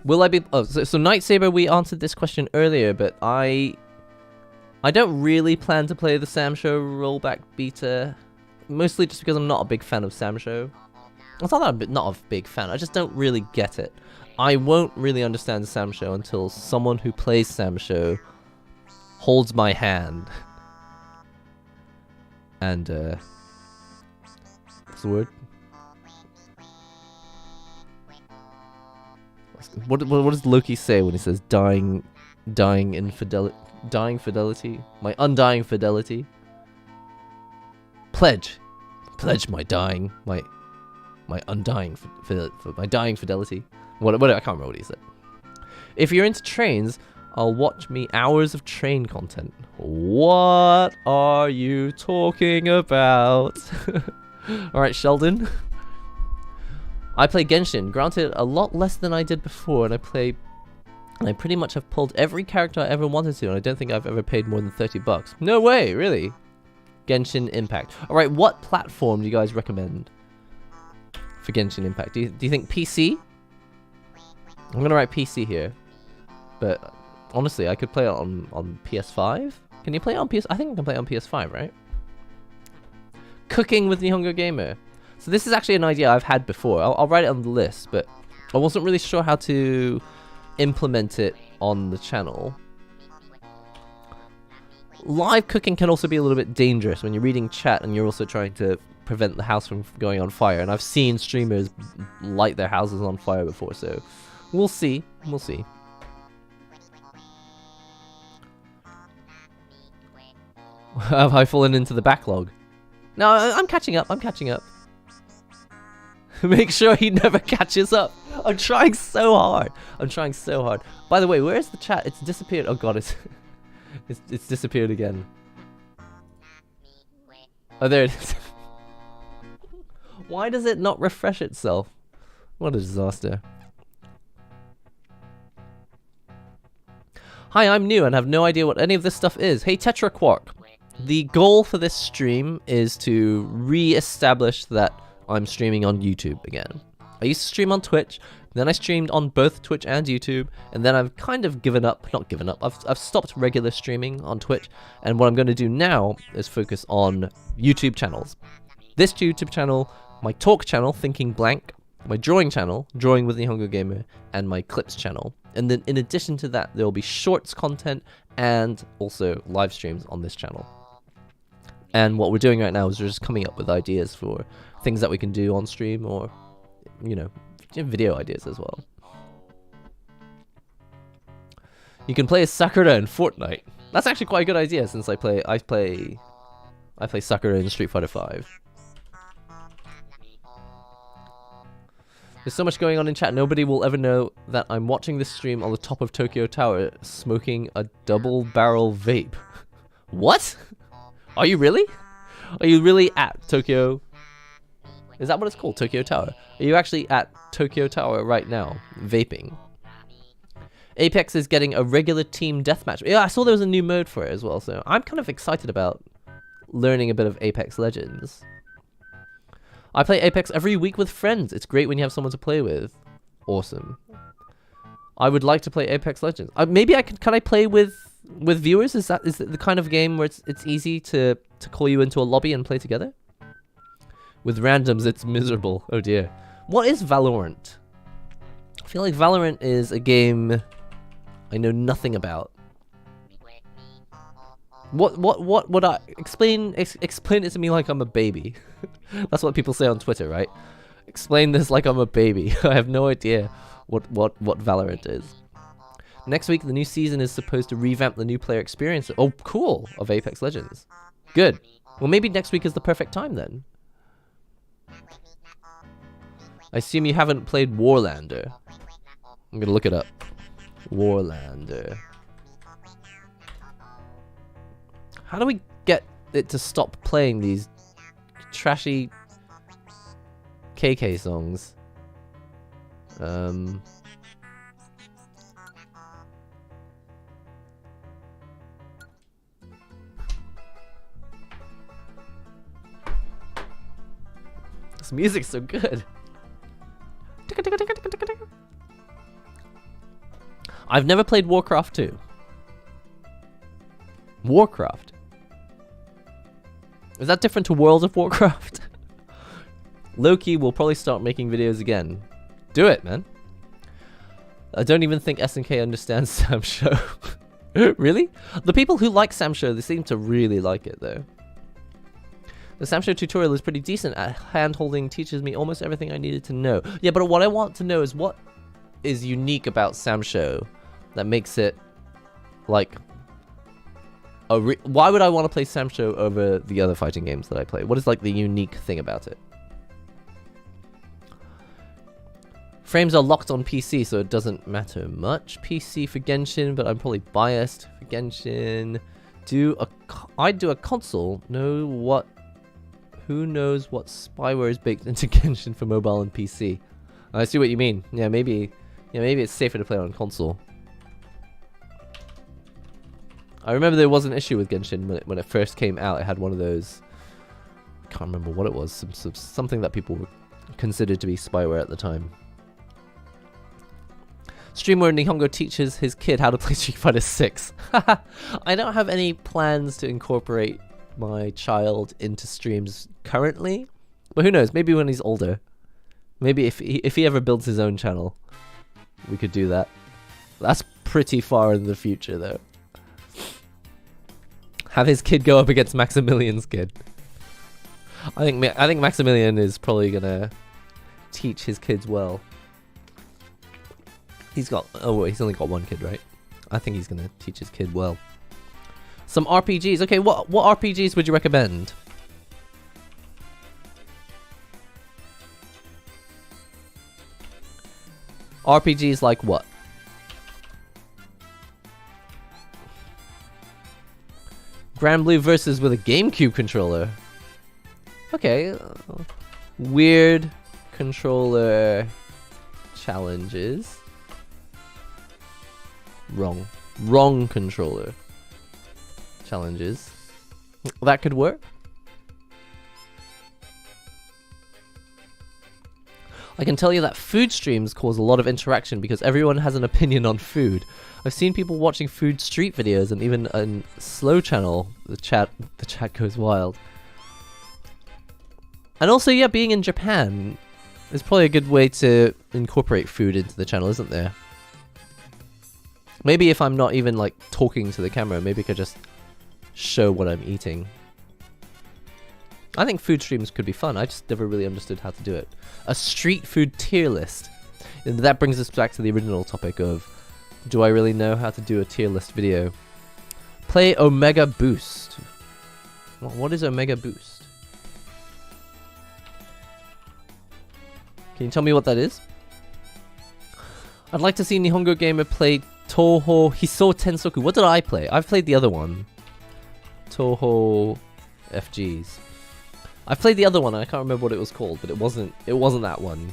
Will I be... Oh, so Night Saber, we answered this question earlier, but I don't really plan to play the Sam Show rollback beta. Mostly just because I'm not a big fan of Sam Show. It's not that I'm not a big fan, I just don't really get it. I won't really understand Samsho until someone who plays Samsho holds my hand. And, what's the word? What does Loki say when he says dying fidelity? My undying fidelity? Pledge my undying fidelity. What I can't remember what he said. If you're into trains, I'll watch me hours of train content. What are you talking about? Alright, Sheldon. I play Genshin, granted a lot less than I did before, and I pretty much have pulled every character I ever wanted to, and I don't think I've ever paid more than $30. No way, really? Genshin Impact. Alright, what platform do you guys recommend for Genshin Impact? Do you think PC? I'm gonna write PC here. But honestly, I could play it on PS5? Can you play it on PS? I think I can play it on PS5, right? Cooking with NihongoGamer. So this is actually an idea I've had before. I'll write it on the list, but I wasn't really sure how to implement it on the channel. Live cooking can also be a little bit dangerous when you're reading chat and you're also trying to prevent the house from going on fire. And I've seen streamers light their houses on fire before, so we'll see. We'll see. Have I fallen into the backlog? No, I'm catching up. I'm catching up. Make sure he never catches up. I'm trying so hard. I'm trying so hard. By the way, where is the chat? It's disappeared. Oh god, it's disappeared again. Oh, there it is. Why does it not refresh itself? What a disaster. Hi, I'm new and have no idea what any of this stuff is. Hey, TetraQuark. The goal for this stream is to re-establish that I'm streaming on YouTube again. I used to stream on Twitch, then I streamed on both Twitch and YouTube, and then I've kind of given up, not given up, I've stopped regular streaming on Twitch, and what I'm going to do now is focus on YouTube channels. This YouTube channel, my talk channel, Thinking Blank, my drawing channel, Drawing with NihongoGamer, and my clips channel. And then in addition to that, there will be shorts content and also live streams on this channel. And what we're doing right now is we're just coming up with ideas for things that we can do on stream, or, you know, video ideas as well. You can play as Sakura in Fortnite. That's actually quite a good idea, since I play Sakura in Street Fighter V. There's so much going on in chat, nobody will ever know that I'm watching this stream on the top of Tokyo Tower, smoking a double-barrel vape. What? Are you really? Are you really at Tokyo? Is that what it's called? Tokyo Tower? Are you actually at Tokyo Tower right now, vaping? Apex is getting a regular team deathmatch. Yeah, I saw there was a new mode for it as well, so I'm kind of excited about learning a bit of Apex Legends. I play Apex every week with friends. It's great when you have someone to play with. Awesome. I would like to play Apex Legends. Maybe I can I play with viewers? Is it the kind of game where it's easy to call you into a lobby and play together? With randoms, it's miserable. Oh dear. What is Valorant? I feel like Valorant is a game I know nothing about. What would I explain it to me like I'm a baby? That's what people say on Twitter, right? Explain this like I'm a baby. I have no idea what Valorant is. Next week, the new season is supposed to revamp the new player experience. Oh, cool! Of Apex Legends. Good. Well, maybe next week is the perfect time then. I assume you haven't played Warlander. I'm gonna look it up. Warlander. How do we get it to stop playing these trashy KK songs? This music's so good. I've never played Warcraft 2. Warcraft? Is that different to World of Warcraft? Loki will probably start making videos again. Do it, man. I don't even think SNK understands Sam Show. Really? The people who like Sam Show, they seem to really like it though. The Sam Show tutorial is pretty decent at hand-holding, teaches me almost everything I needed to know. Yeah, but what I want to know is what is unique about Sam Show that makes it like why would I want to play Sam Show over the other fighting games that I play? What is like the unique thing about it? Frames are locked on PC, so it doesn't matter much. PC for Genshin, but I'm probably biased for Genshin. I'd do a console. Who knows what spyware is baked into Genshin for mobile and PC? I see what you mean. Yeah, maybe it's safer to play on console. I remember there was an issue with Genshin when it first came out. It had one of those. I can't remember what it was. Something that people considered to be spyware at the time. Stream where Nihongo teaches his kid how to play Street Fighter 6. I don't have any plans to incorporate my child into streams currently, but who knows? Maybe when he's older. Maybe if he ever builds his own channel, we could do that. That's pretty far in the future, though. Have his kid go up against Maximilian's kid. I think Maximilian is probably gonna teach his kids well. He's only got one kid, right? I think he's gonna teach his kid well. Some RPGs. Okay, what RPGs would you recommend? RPGs like what? Grand Blue versus with a GameCube controller. Okay. Weird controller challenges. Wrong controller challenges. That could work. I can tell you that food streams cause a lot of interaction because everyone has an opinion on food. I've seen people watching food street videos, and even on Slow Channel, the chat goes wild. And also, yeah, being in Japan is probably a good way to incorporate food into the channel, isn't there? Maybe if I'm not even like talking to the camera, maybe I could just show what I'm eating. I think food streams could be fun. I just never really understood how to do it. A street food tier list. And that brings us back to the original topic of, do I really know how to do a tier list video? Play Omega Boost. What is Omega Boost? Can you tell me what that is? I'd like to see NihongoGamer play Toho Hiso Tensoku. What did I play? I've played the other one. Toho FGs. I've played the other one, and I can't remember what it was called, but it wasn't that one.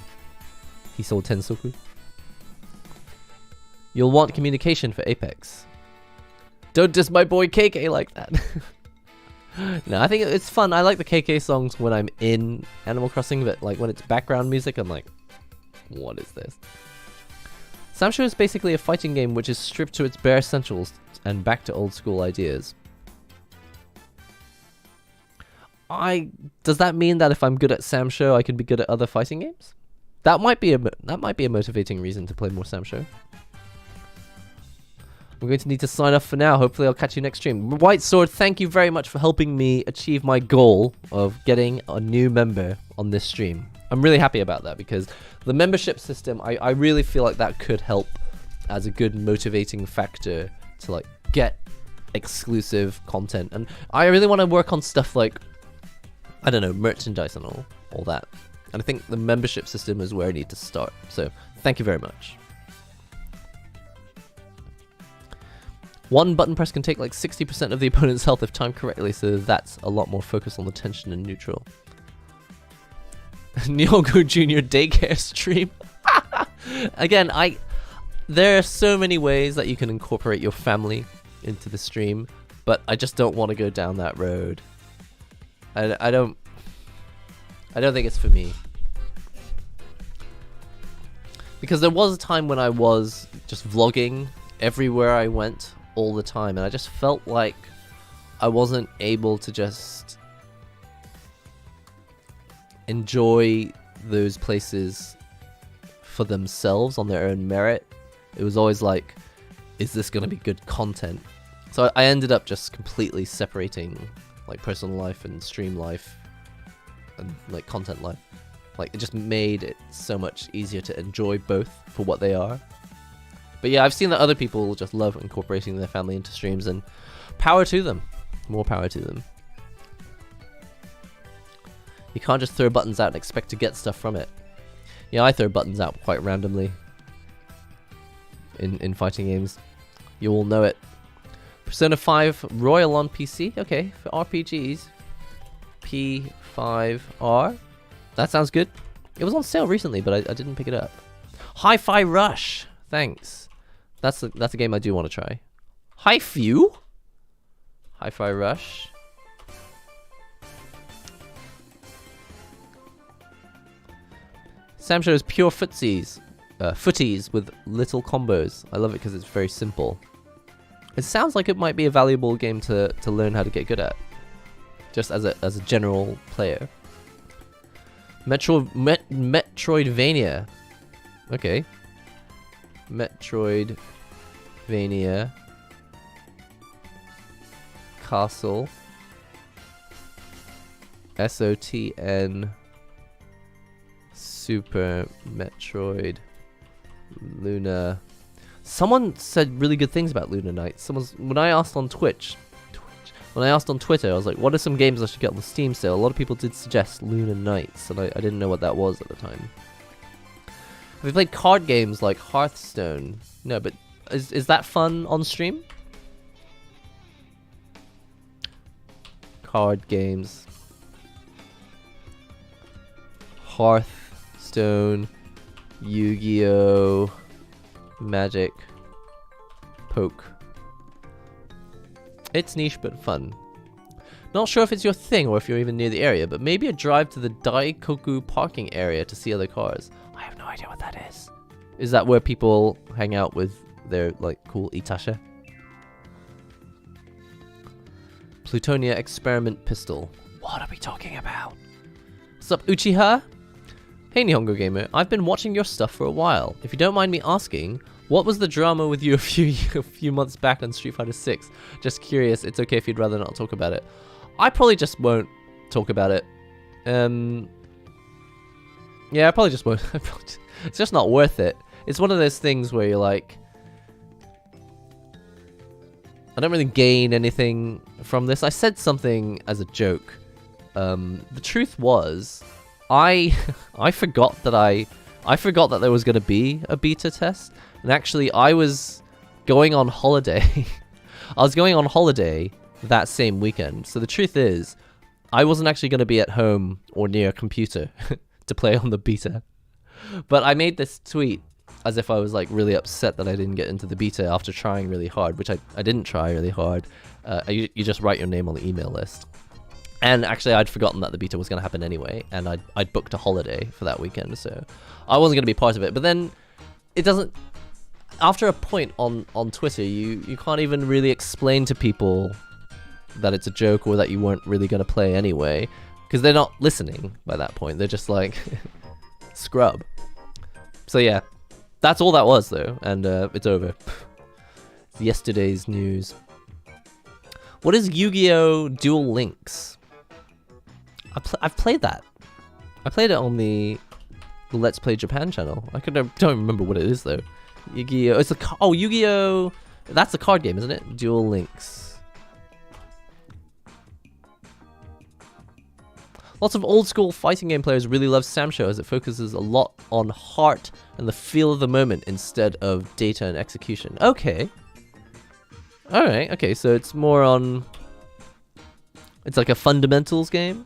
Hiso Tensoku. You'll want communication for Apex. Don't diss my boy KK like that. No, I think it's fun. I like the KK songs when I'm in Animal Crossing, but like when it's background music, I'm like, what is this? Sam Show is basically a fighting game which is stripped to its bare essentials and back to old school ideas. Does that mean that if I'm good at Sam Show, I can be good at other fighting games? That might be a motivating reason to play more Sam Show. I'm going to need to sign off for now. Hopefully I'll catch you next stream. White Sword, thank you very much for helping me achieve my goal of getting a new member on this stream. I'm really happy about that because the membership system, I really feel like that could help as a good motivating factor to like get exclusive content. And I really want to work on stuff like, I don't know, merchandise and all that. And I think the membership system is where I need to start. So thank you very much. One button press can take like 60% of the opponent's health if timed correctly, so that's a lot more focus on the tension and neutral. Nihongo Junior daycare stream. Again, there are so many ways that you can incorporate your family into the stream, but I just don't want to go down that road. I don't think it's for me. Because there was a time when I was just vlogging everywhere I went all the time, and I just felt like I wasn't able to just enjoy those places for themselves on their own merit. It was always like, is this going to be good content? So I ended up just completely separating like personal life and stream life and like content life. Like it just made it so much easier to enjoy both for what they are. But yeah, I've seen that other people just love incorporating their family into streams, and power to them. More power to them. You can't just throw buttons out and expect to get stuff from it. Yeah, I throw buttons out quite randomly in fighting games. You all know it. Persona 5 Royal on PC. Okay, for RPGs. P5R. That sounds good. It was on sale recently, but I didn't pick it up. Hi-Fi Rush. Thanks. That's a game I do want to try. Hi-Few? Hi-Fi Rush. Sam shows pure footsies. Footies with little combos. I love it because it's very simple. It sounds like it might be a valuable game to learn how to get good at. Just as a general player. Metroidvania. Okay. Metroidvania. Castle. SOTN. Super Metroid. Luna. Someone said really good things about Luna Nights. When I asked on Twitter, I was like, what are some games I should get on the Steam sale? A lot of people did suggest Luna Nights, and I didn't know what that was at the time. Have you played card games like Hearthstone? No, but is that fun on stream? Card games. Hearthstone. Yu-Gi-Oh! Magic. Poke. It's niche but fun. Not sure if it's your thing or if you're even near the area, but maybe a drive to the Daikoku parking area to see other cars. I have no idea what that is. Is that where people hang out with their like cool itasha? Plutonia experiment pistol. What are we talking about? What's up, Uchiha? Hey NihongoGamer, I've been watching your stuff for a while. If you don't mind me asking, what was the drama with you a few months back on Street Fighter 6? Just curious, it's okay if you'd rather not talk about it. I probably just won't talk about it. Yeah, I probably just won't. It's just not worth it. It's one of those things where you're like, I don't really gain anything from this. I said something as a joke. The truth was, I forgot that there was going to be a beta test, and actually I was going on holiday. I was going on holiday that same weekend. So the truth is, I wasn't actually going to be at home or near a computer to play on the beta. But I made this tweet as if I was like really upset that I didn't get into the beta after trying really hard, which I didn't try really hard. You just write your name on the email list. And actually, I'd forgotten that the beta was going to happen anyway, and I'd booked a holiday for that weekend, so I wasn't going to be part of it. But then, it doesn't... After a point on Twitter, you can't even really explain to people that it's a joke or that you weren't really going to play anyway, because they're not listening by that point. They're just like, scrub. So yeah, that's all that was, though, and it's over. It's yesterday's news. What is Yu-Gi-Oh! Duel Links? I've played that. I played it on the Let's Play Japan channel. Don't remember what it is though. Yu-Gi-Oh! Yu-Gi-Oh! That's a card game, isn't it? Duel Links. Lots of old school fighting game players really love Samsho as it focuses a lot on heart and the feel of the moment instead of data and execution. Okay. Alright, okay, so it's more on... It's like a fundamentals game?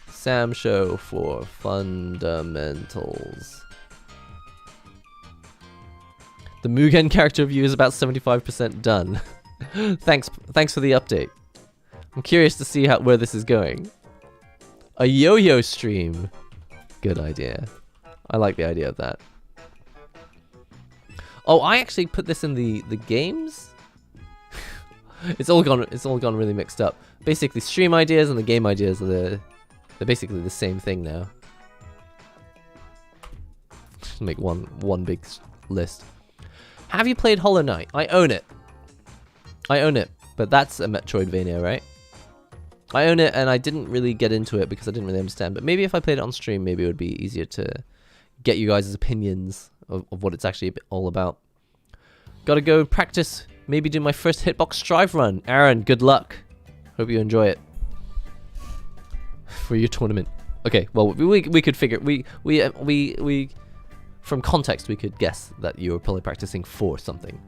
Samsho for fundamentals. The Mugen character view is about 75% done. Thanks for the update. I'm curious to see where this is going. A yo-yo stream. Good idea. I like the idea of that. Oh, I actually put this in the games? It's all gone really mixed up. Basically, stream ideas and the game ideas they're basically the same thing now. Just make one big list. Have you played Hollow Knight? I own it. I own it, but that's a Metroidvania, right? I own it, and I didn't really get into it because I didn't really understand. But maybe if I played it on stream, maybe it would be easier to get you guys' opinions of what it's actually all about. Gotta go practice. Maybe do my first Hitbox Strive run. Aaron, good luck. Hope you enjoy it for your tournament. Okay, well we could figure we from context we could guess that you were probably practicing for something.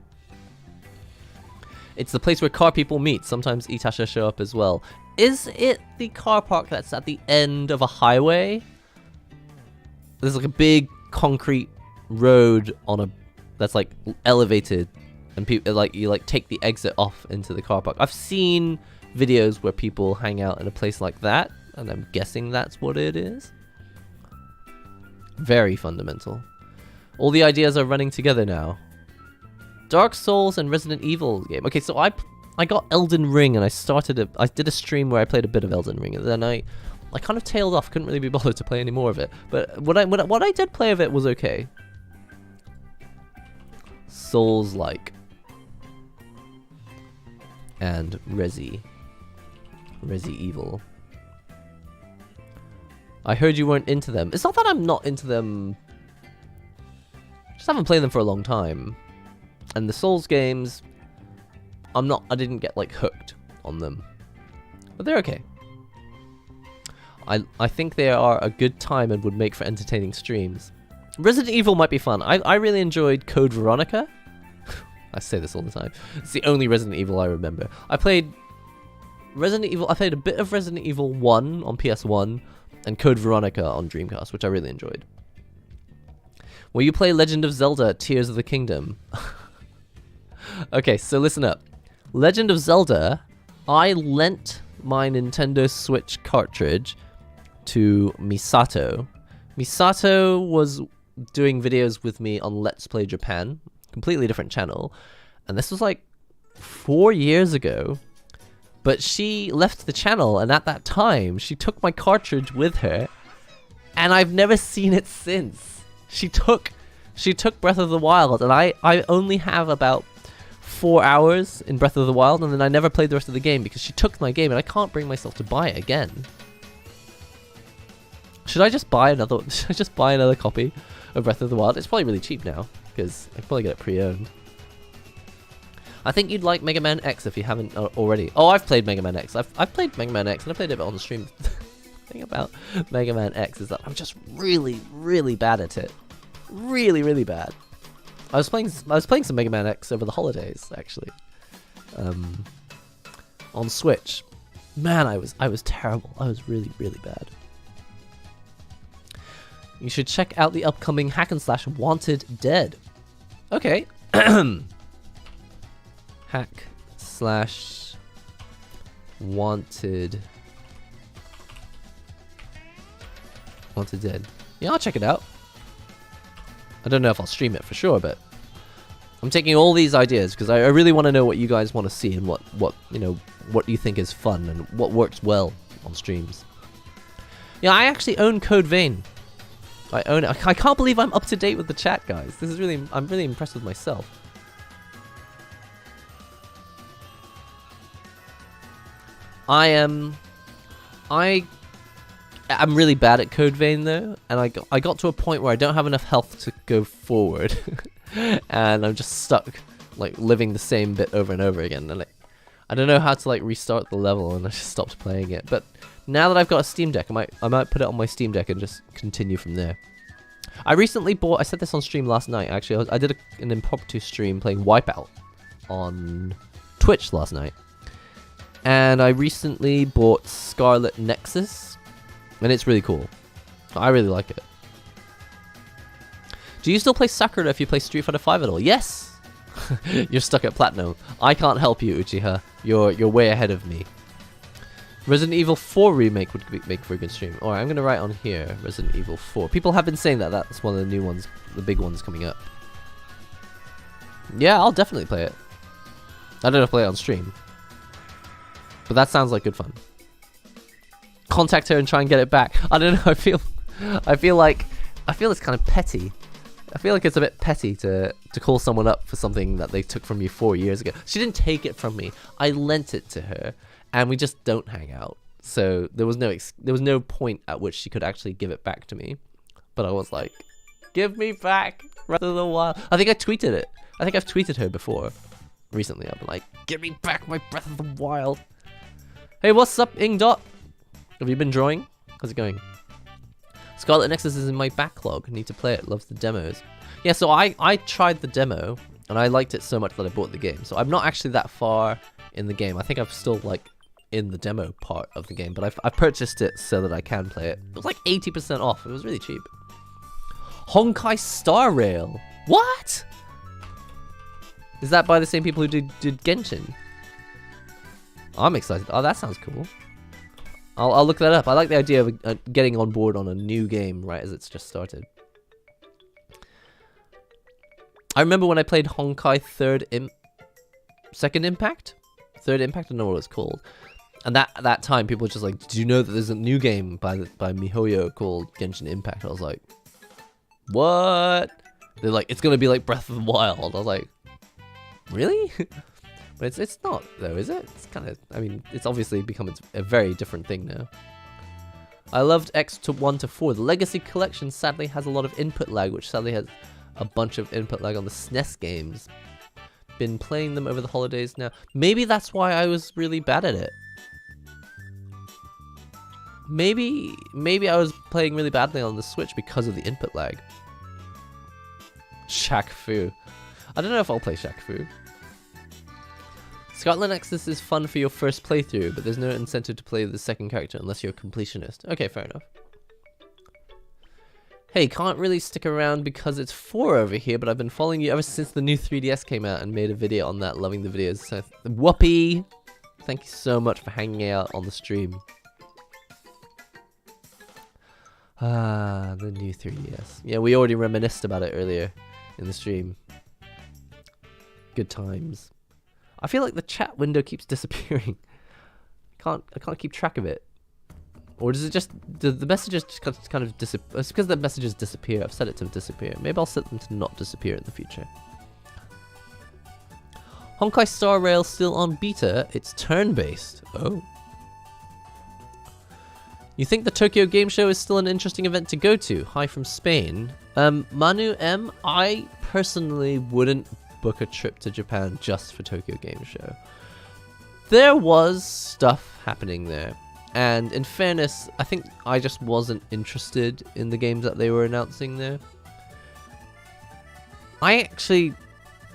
It's the place where car people meet. Sometimes Itasha show up as well. Is it the car park that's at the end of a highway? There's like a big concrete road on a that's like elevated, and people like you like take the exit off into the car park. I've seen videos where people hang out in a place like that, and I'm guessing that's what it is. Very fundamental. All the ideas are running together now. Dark Souls and Resident Evil game. Okay, so I got Elden Ring, and I did a stream where I played a bit of Elden Ring, and then I kind of tailed off. Couldn't really be bothered to play any more of it. But what I did play of it was okay. Souls-like. And Resi Evil. I heard you weren't into them. It's not that I'm not into them. Just haven't played them for a long time. And the Souls games, I didn't get like hooked on them. But they're okay. I think they are a good time and would make for entertaining streams. Resident Evil might be fun. I really enjoyed Code Veronica. I say this all the time. It's the only Resident Evil I remember. I played a bit of Resident Evil 1 on PS1 and Code Veronica on Dreamcast, which I really enjoyed. Will you play Legend of Zelda Tears of the Kingdom? Okay, so listen up. Legend of Zelda, I lent my Nintendo Switch cartridge to Misato. Misato was doing videos with me on Let's Play Japan, completely different channel, and this was like 4 years ago. But she left the channel, and at that time, she took my cartridge with her, and I've never seen it since. She took Breath of the Wild, and I only have about 4 hours in Breath of the Wild, and then I never played the rest of the game because she took my game, and I can't bring myself to buy it again. Should I just buy another copy of Breath of the Wild? It's probably really cheap now because I can probably get it pre-owned. I think you'd like Mega Man X if you haven't already. Oh, I've played Mega Man X. I've played Mega Man X, and I played it on the stream. The thing about Mega Man X is that I'm just really, really bad at it. Really, really bad. I was playing some Mega Man X over the holidays, actually. On Switch. Man, I was terrible. I was really, really bad. You should check out the upcoming hack and slash Wanted Dead. Okay. Hack slash Wanted Dead. Yeah, I'll check it out. I don't know if I'll stream it for sure, but I'm taking all these ideas because I really want to know what you guys want to see and what you think is fun and what works well on streams. Yeah, I actually own Code Vein. I own it. I can't believe I'm up to date with the chat, guys. I'm really impressed with myself. I'm really bad at Code Vein though, and I got to a point where I don't have enough health to go forward, and I'm just stuck like living the same bit over and over again, and I don't know how to like restart the level, and I just stopped playing it. But now that I've got a Steam Deck, I might put it on my Steam Deck and just continue from there. I recently bought, I said this on stream last night actually, I did an impromptu stream playing Wipeout on Twitch last night. And I recently bought Scarlet Nexus, and it's really cool. I really like it. Do you still play Sakura if you play Street Fighter 5 at all? Yes! You're stuck at Platinum. I can't help you, Uchiha. You're way ahead of me. Resident Evil 4 remake would make for a good stream. Alright, I'm going to write on here, Resident Evil 4. People have been saying that that's one of the new ones, the big ones coming up. Yeah, I'll definitely play it. I don't know if I'll play it on stream. But that sounds like good fun. Contact her and try and get it back. I don't know, I feel it's kind of petty. I feel like it's a bit petty to call someone up for something that they took from you 4 years ago. She didn't take it from me. I lent it to her, and we just don't hang out. So there was no point at which she could actually give it back to me. But I was like, give me back Breath of the Wild. I think I tweeted it. I think I've tweeted her before. Recently, I've been like, give me back my Breath of the Wild. Hey, what's up, Ingdot? Have you been drawing? How's it going? Scarlet Nexus is in my backlog. Need to play it. Loves the demos. Yeah, so I tried the demo, and I liked it so much that I bought the game. So I'm not actually that far in the game. I think I'm still, like, in the demo part of the game. But I've purchased it so that I can play it. It was like 80% off. It was really cheap. Honkai Star Rail. What? Is that by the same people who did Genshin? I'm excited. Oh, that sounds cool. I'll look that up. I like the idea of getting on board on a new game right as it's just started. I remember when I played Honkai Second Impact? Third Impact? I don't know what it's called. And that time people were just like, do you know that there's a new game by MiHoYo called Genshin Impact? I was like, what? They're like, it's going to be like Breath of the Wild. I was like, really? But it's not, though, is it? It's kind of, I mean, it's obviously become a very different thing now. I loved X1 to 4. The Legacy Collection sadly has a lot of input lag, which sadly has a bunch of input lag on the SNES games. Been playing them over the holidays now. Maybe that's why I was really bad at it. Maybe I was playing really badly on the Switch because of the input lag. Shaq Fu. I don't know if I'll play Shaq Fu. Scarlet Nexus is fun for your first playthrough, but there's no incentive to play the second character unless you're a completionist. Okay, fair enough. Hey, can't really stick around because it's 4 over here, but I've been following you ever since the new 3DS came out and made a video on that, loving the videos. So, whoopee! Thank you so much for hanging out on the stream. Ah, the new 3DS. Yeah, we already reminisced about it earlier in the stream. Good times. I feel like the chat window keeps disappearing. I can't keep track of it. Or does it just, do the messages just kind of disappear? It's because the messages disappear. I've set it to disappear. Maybe I'll set them to not disappear in the future. Honkai Star Rail still on beta. It's turn-based. Oh. You think the Tokyo Game Show is still an interesting event to go to? Hi from Spain. Manu M, I personally wouldn't book a trip to Japan just for Tokyo Game Show. There was stuff happening there, and in fairness, I think I just wasn't interested in the games that they were announcing there. I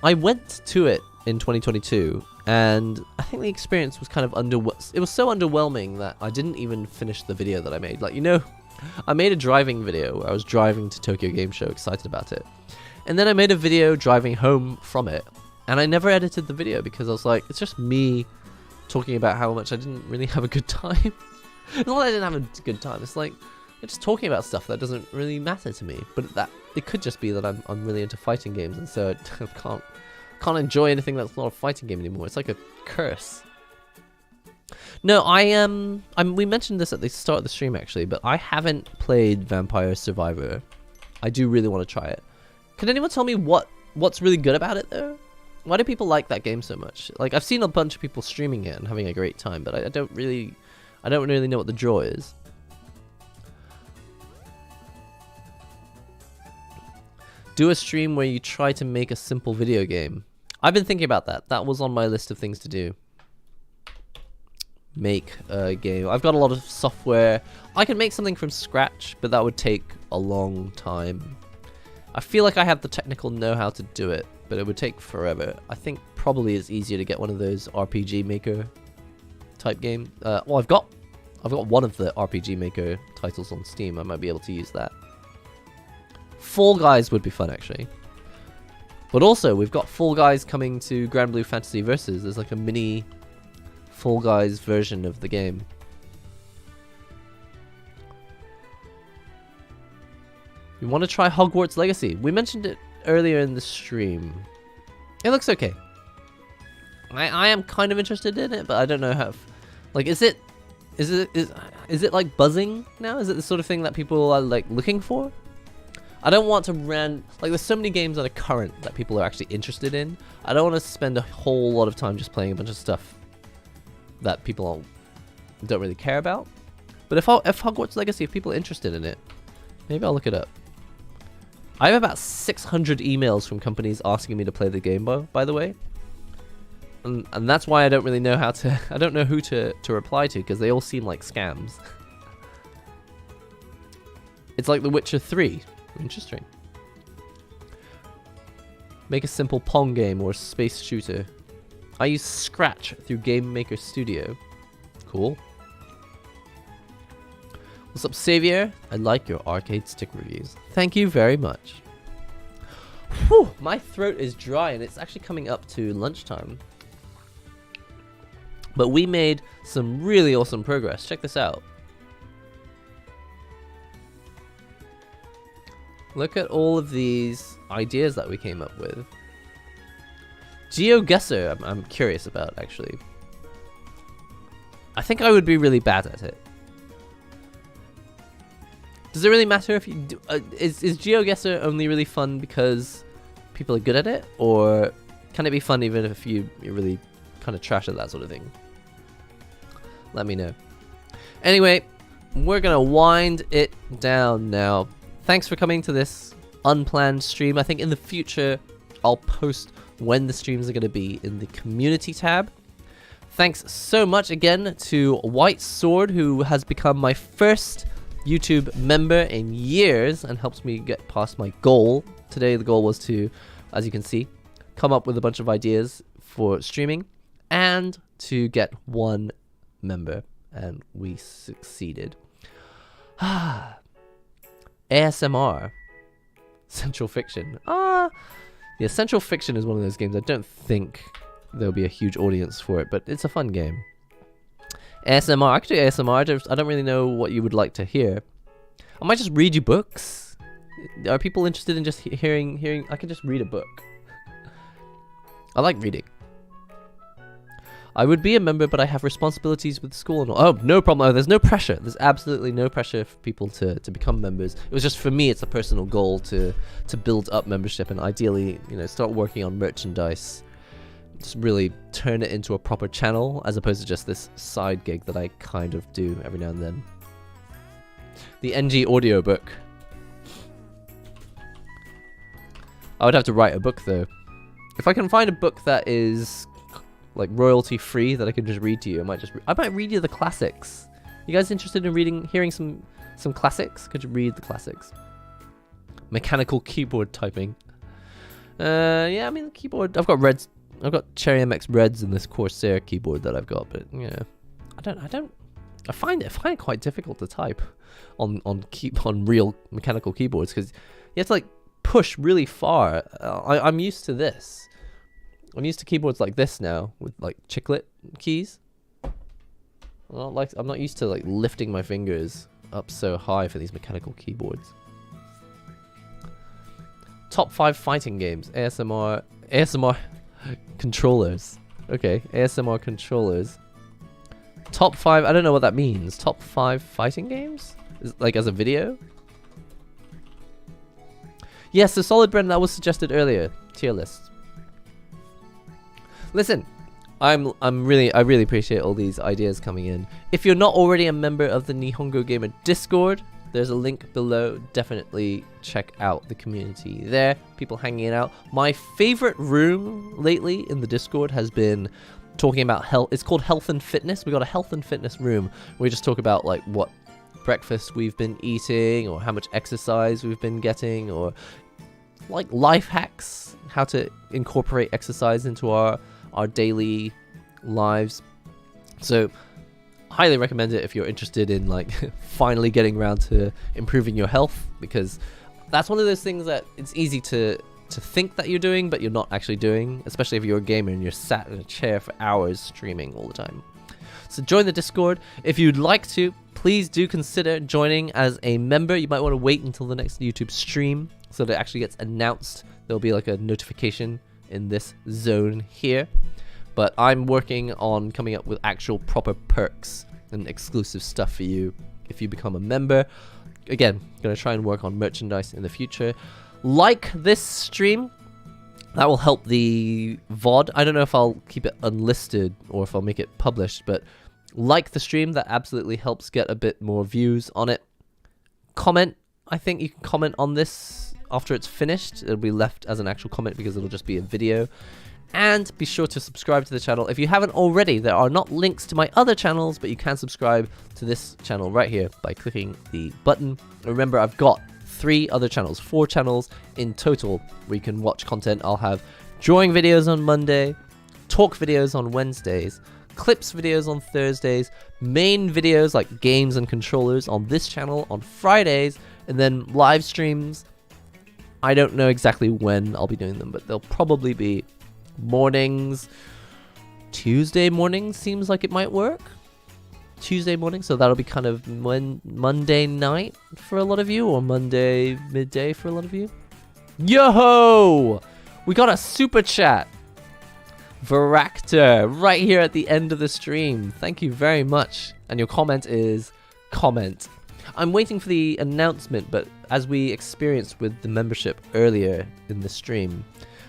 went to it in 2022, and I think the experience was kind of it was so underwhelming that I didn't even finish the video that I made. Like, you know, I made a driving video where I was driving to Tokyo Game Show, excited about it. And then I made a video driving home from it, and I never edited the video because I was like, it's just me talking about how much I didn't really have a good time. It's not that I didn't have a good time, it's like, I'm just talking about stuff that doesn't really matter to me. But it could just be that I'm really into fighting games, and so I can't enjoy anything that's not a fighting game anymore. It's like a curse. No, we mentioned this at the start of the stream actually, but I haven't played Vampire Survivor. I do really want to try it. Can anyone tell me what's really good about it though? Why do people like that game so much? Like, I've seen a bunch of people streaming it and having a great time, but I don't really know what the draw is. Do a stream where you try to make a simple video game. I've been thinking about that. That was on my list of things to do. Make a game. I've got a lot of software. I can make something from scratch, but that would take a long time. I feel like I have the technical know-how to do it, but it would take forever. I think probably it's easier to get one of those RPG Maker type game. Well, I've got one of the RPG Maker titles on Steam. I might be able to use that. Fall Guys would be fun, actually. But also, we've got Fall Guys coming to Grand Blue Fantasy Versus. There's like a mini Fall Guys version of the game. You want to try Hogwarts Legacy? We mentioned it earlier in the stream. It looks okay. I am kind of interested in it, but I don't know how. Like, is it like buzzing now? Is it the sort of thing that people are like looking for? I don't want to like there's so many games that are current that people are actually interested in. I don't want to spend a whole lot of time just playing a bunch of stuff that people don't really care about. But if Hogwarts Legacy, if people are interested in it, maybe I'll look it up. I have about 600 emails from companies asking me to play the game, by the way. And that's why I don't really know how to, I don't know who to reply to, because they all seem like scams. It's like The Witcher 3. Interesting. Make a simple Pong game or a space shooter. I use Scratch through Game Maker Studio. Cool. What's up, Xavier? I like your arcade stick reviews. Thank you very much. Whew, my throat is dry and it's actually coming up to lunchtime. But we made some really awesome progress. Check this out. Look at all of these ideas that we came up with. GeoGuessr, I'm curious about, actually. I think I would be really bad at it. Does it really matter if you do, is GeoGuessr only really fun because people are good at it? Or can it be fun even if you're really kind of trash at that sort of thing? Let me know. Anyway, we're gonna wind it down now. Thanks for coming to this unplanned stream. I think in the future, I'll post when the streams are going to be in the community tab. Thanks so much again to White Sword, who has become my first YouTube member in years and helps me get past my goal. Today, the goal was to, as you can see, come up with a bunch of ideas for streaming and to get 1 member, and we succeeded. ASMR. Central Fiction. Yeah, Central Fiction is one of those games. I don't think there'll be a huge audience for it, but it's a fun game. ASMR. I could do ASMR. I don't really know what you would like to hear. I might just read you books. Are people interested in just hearing? I can just read a book. I like reading. I would be a member, but I have responsibilities with school and all. Oh, no problem. Oh, there's no pressure. There's absolutely no pressure for people to become members. It was just, for me, it's a personal goal to build up membership and ideally, you know, start working on merchandise. Just really turn it into a proper channel as opposed to just this side gig that I kind of do every now and then. The NG audiobook. I would have to write a book, though. If I can find a book that is like royalty free that I can just read to you, I might read you the classics. You guys interested in hearing some classics? Could you read the classics? Mechanical keyboard typing. Yeah, I mean the keyboard. I've got Reds. I've got Cherry MX Reds in this Corsair keyboard that I've got, but you know, I find it quite difficult to type on real mechanical keyboards because you have to like push really far. I'm used to this. I'm used to keyboards like this now with like chiclet keys. I'm not used to like lifting my fingers up so high for these mechanical keyboards. Top 5 fighting games. ASMR controllers. Okay, ASMR controllers. Top 5, I don't know what that means. Top 5 fighting games? Like as a video? Yes, the Solid Brand that was suggested earlier. Tier list. Listen, I really appreciate all these ideas coming in. If you're not already a member of the NihongoGamer Discord, there's a link below. Definitely check out the community there. People hanging out. My favorite room lately in the Discord has been talking about health. It's called Health and Fitness. We got a Health and Fitness room where we just talk about like what breakfast we've been eating or how much exercise we've been getting or like life hacks, how to incorporate exercise into our daily lives. So highly recommend it if you're interested in like finally getting around to improving your health, because that's one of those things that it's easy to think that you're doing but you're not actually doing, especially if you're a gamer and you're sat in a chair for hours streaming all the time. So join the Discord. If you'd like to, please do consider joining as a member. You might want to wait until the next YouTube stream so that it actually gets announced. There'll be like a notification in this zone here. But I'm working on coming up with actual proper perks and exclusive stuff for you if you become a member. again, going to try and work on merchandise in the future. Like this stream. That will help the VOD. I don't know if I'll keep it unlisted or if I'll make it published, but like the stream, that absolutely helps get a bit more views on it. Comment. I think you can comment on this after it's finished. It'll be left as an actual comment because it'll just be a video. And be sure to subscribe to the channel. If you haven't already, there are not links to my other channels, but you can subscribe to this channel right here by clicking the button. Remember, I've got 4 channels in total where you can watch content. I'll have drawing videos on Monday, talk videos on Wednesdays, clips videos on Thursdays, main videos like games and controllers on this channel on Fridays, and then live streams. I don't know exactly when I'll be doing them, but they'll probably be mornings. Tuesday morning seems like it might work. Tuesday morning, so that'll be kind of Monday night for a lot of you, or Monday midday for a lot of you. Yo! We got a super chat. Varactor, right here at the end of the stream. Thank you very much. And your comment is comment. I'm waiting for the announcement, but as we experienced with the membership earlier in the stream,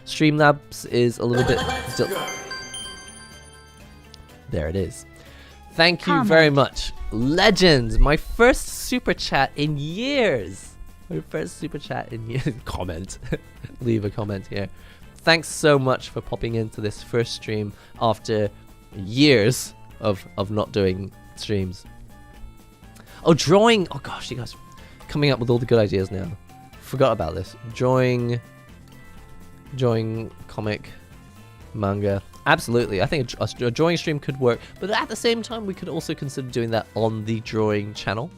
Streamlabs is a little bit... There it is. Thank you very much. Legends, my first super chat in years. My first super chat in years. Comment. Leave a comment here. Thanks so much for popping into this first stream after years of not doing streams. Oh, drawing. Oh gosh, you guys coming up with all the good ideas now. Forgot about this. Drawing comic, manga. Absolutely, I think a drawing stream could work, but at the same time, we could also consider doing that on the drawing channel.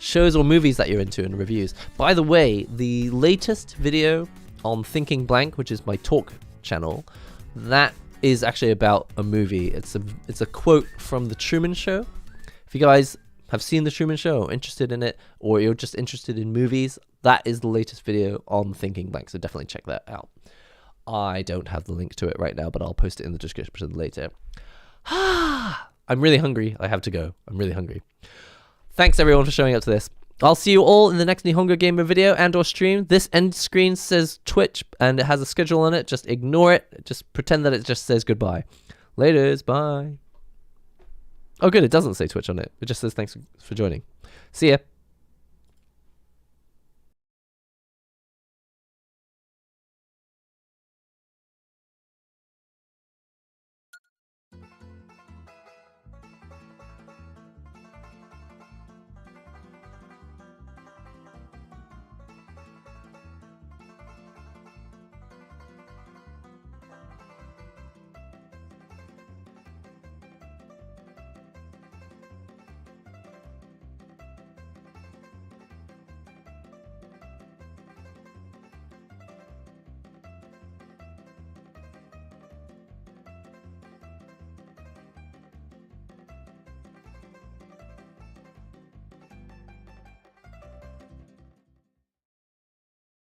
Shows or movies that you're into and reviews. By the way, the latest video on Thinking Blank, which is my talk channel, that is actually about a movie. It's a quote from The Truman Show. If you guys have seen The Truman Show or interested in it, or you're just interested in movies, that is the latest video on Thinking Blank, so definitely check that out. I don't have the link to it right now, but I'll post it in the description later. I'm really hungry. I have to go. I'm really hungry. Thanks everyone for showing up to this. I'll see you all in the next NihongoGamer video and or stream. This end screen says Twitch and it has a schedule on it. Just ignore it. Just pretend that it just says goodbye. Laters. Bye. Oh good, it doesn't say Twitch on it. It just says thanks for joining. See ya.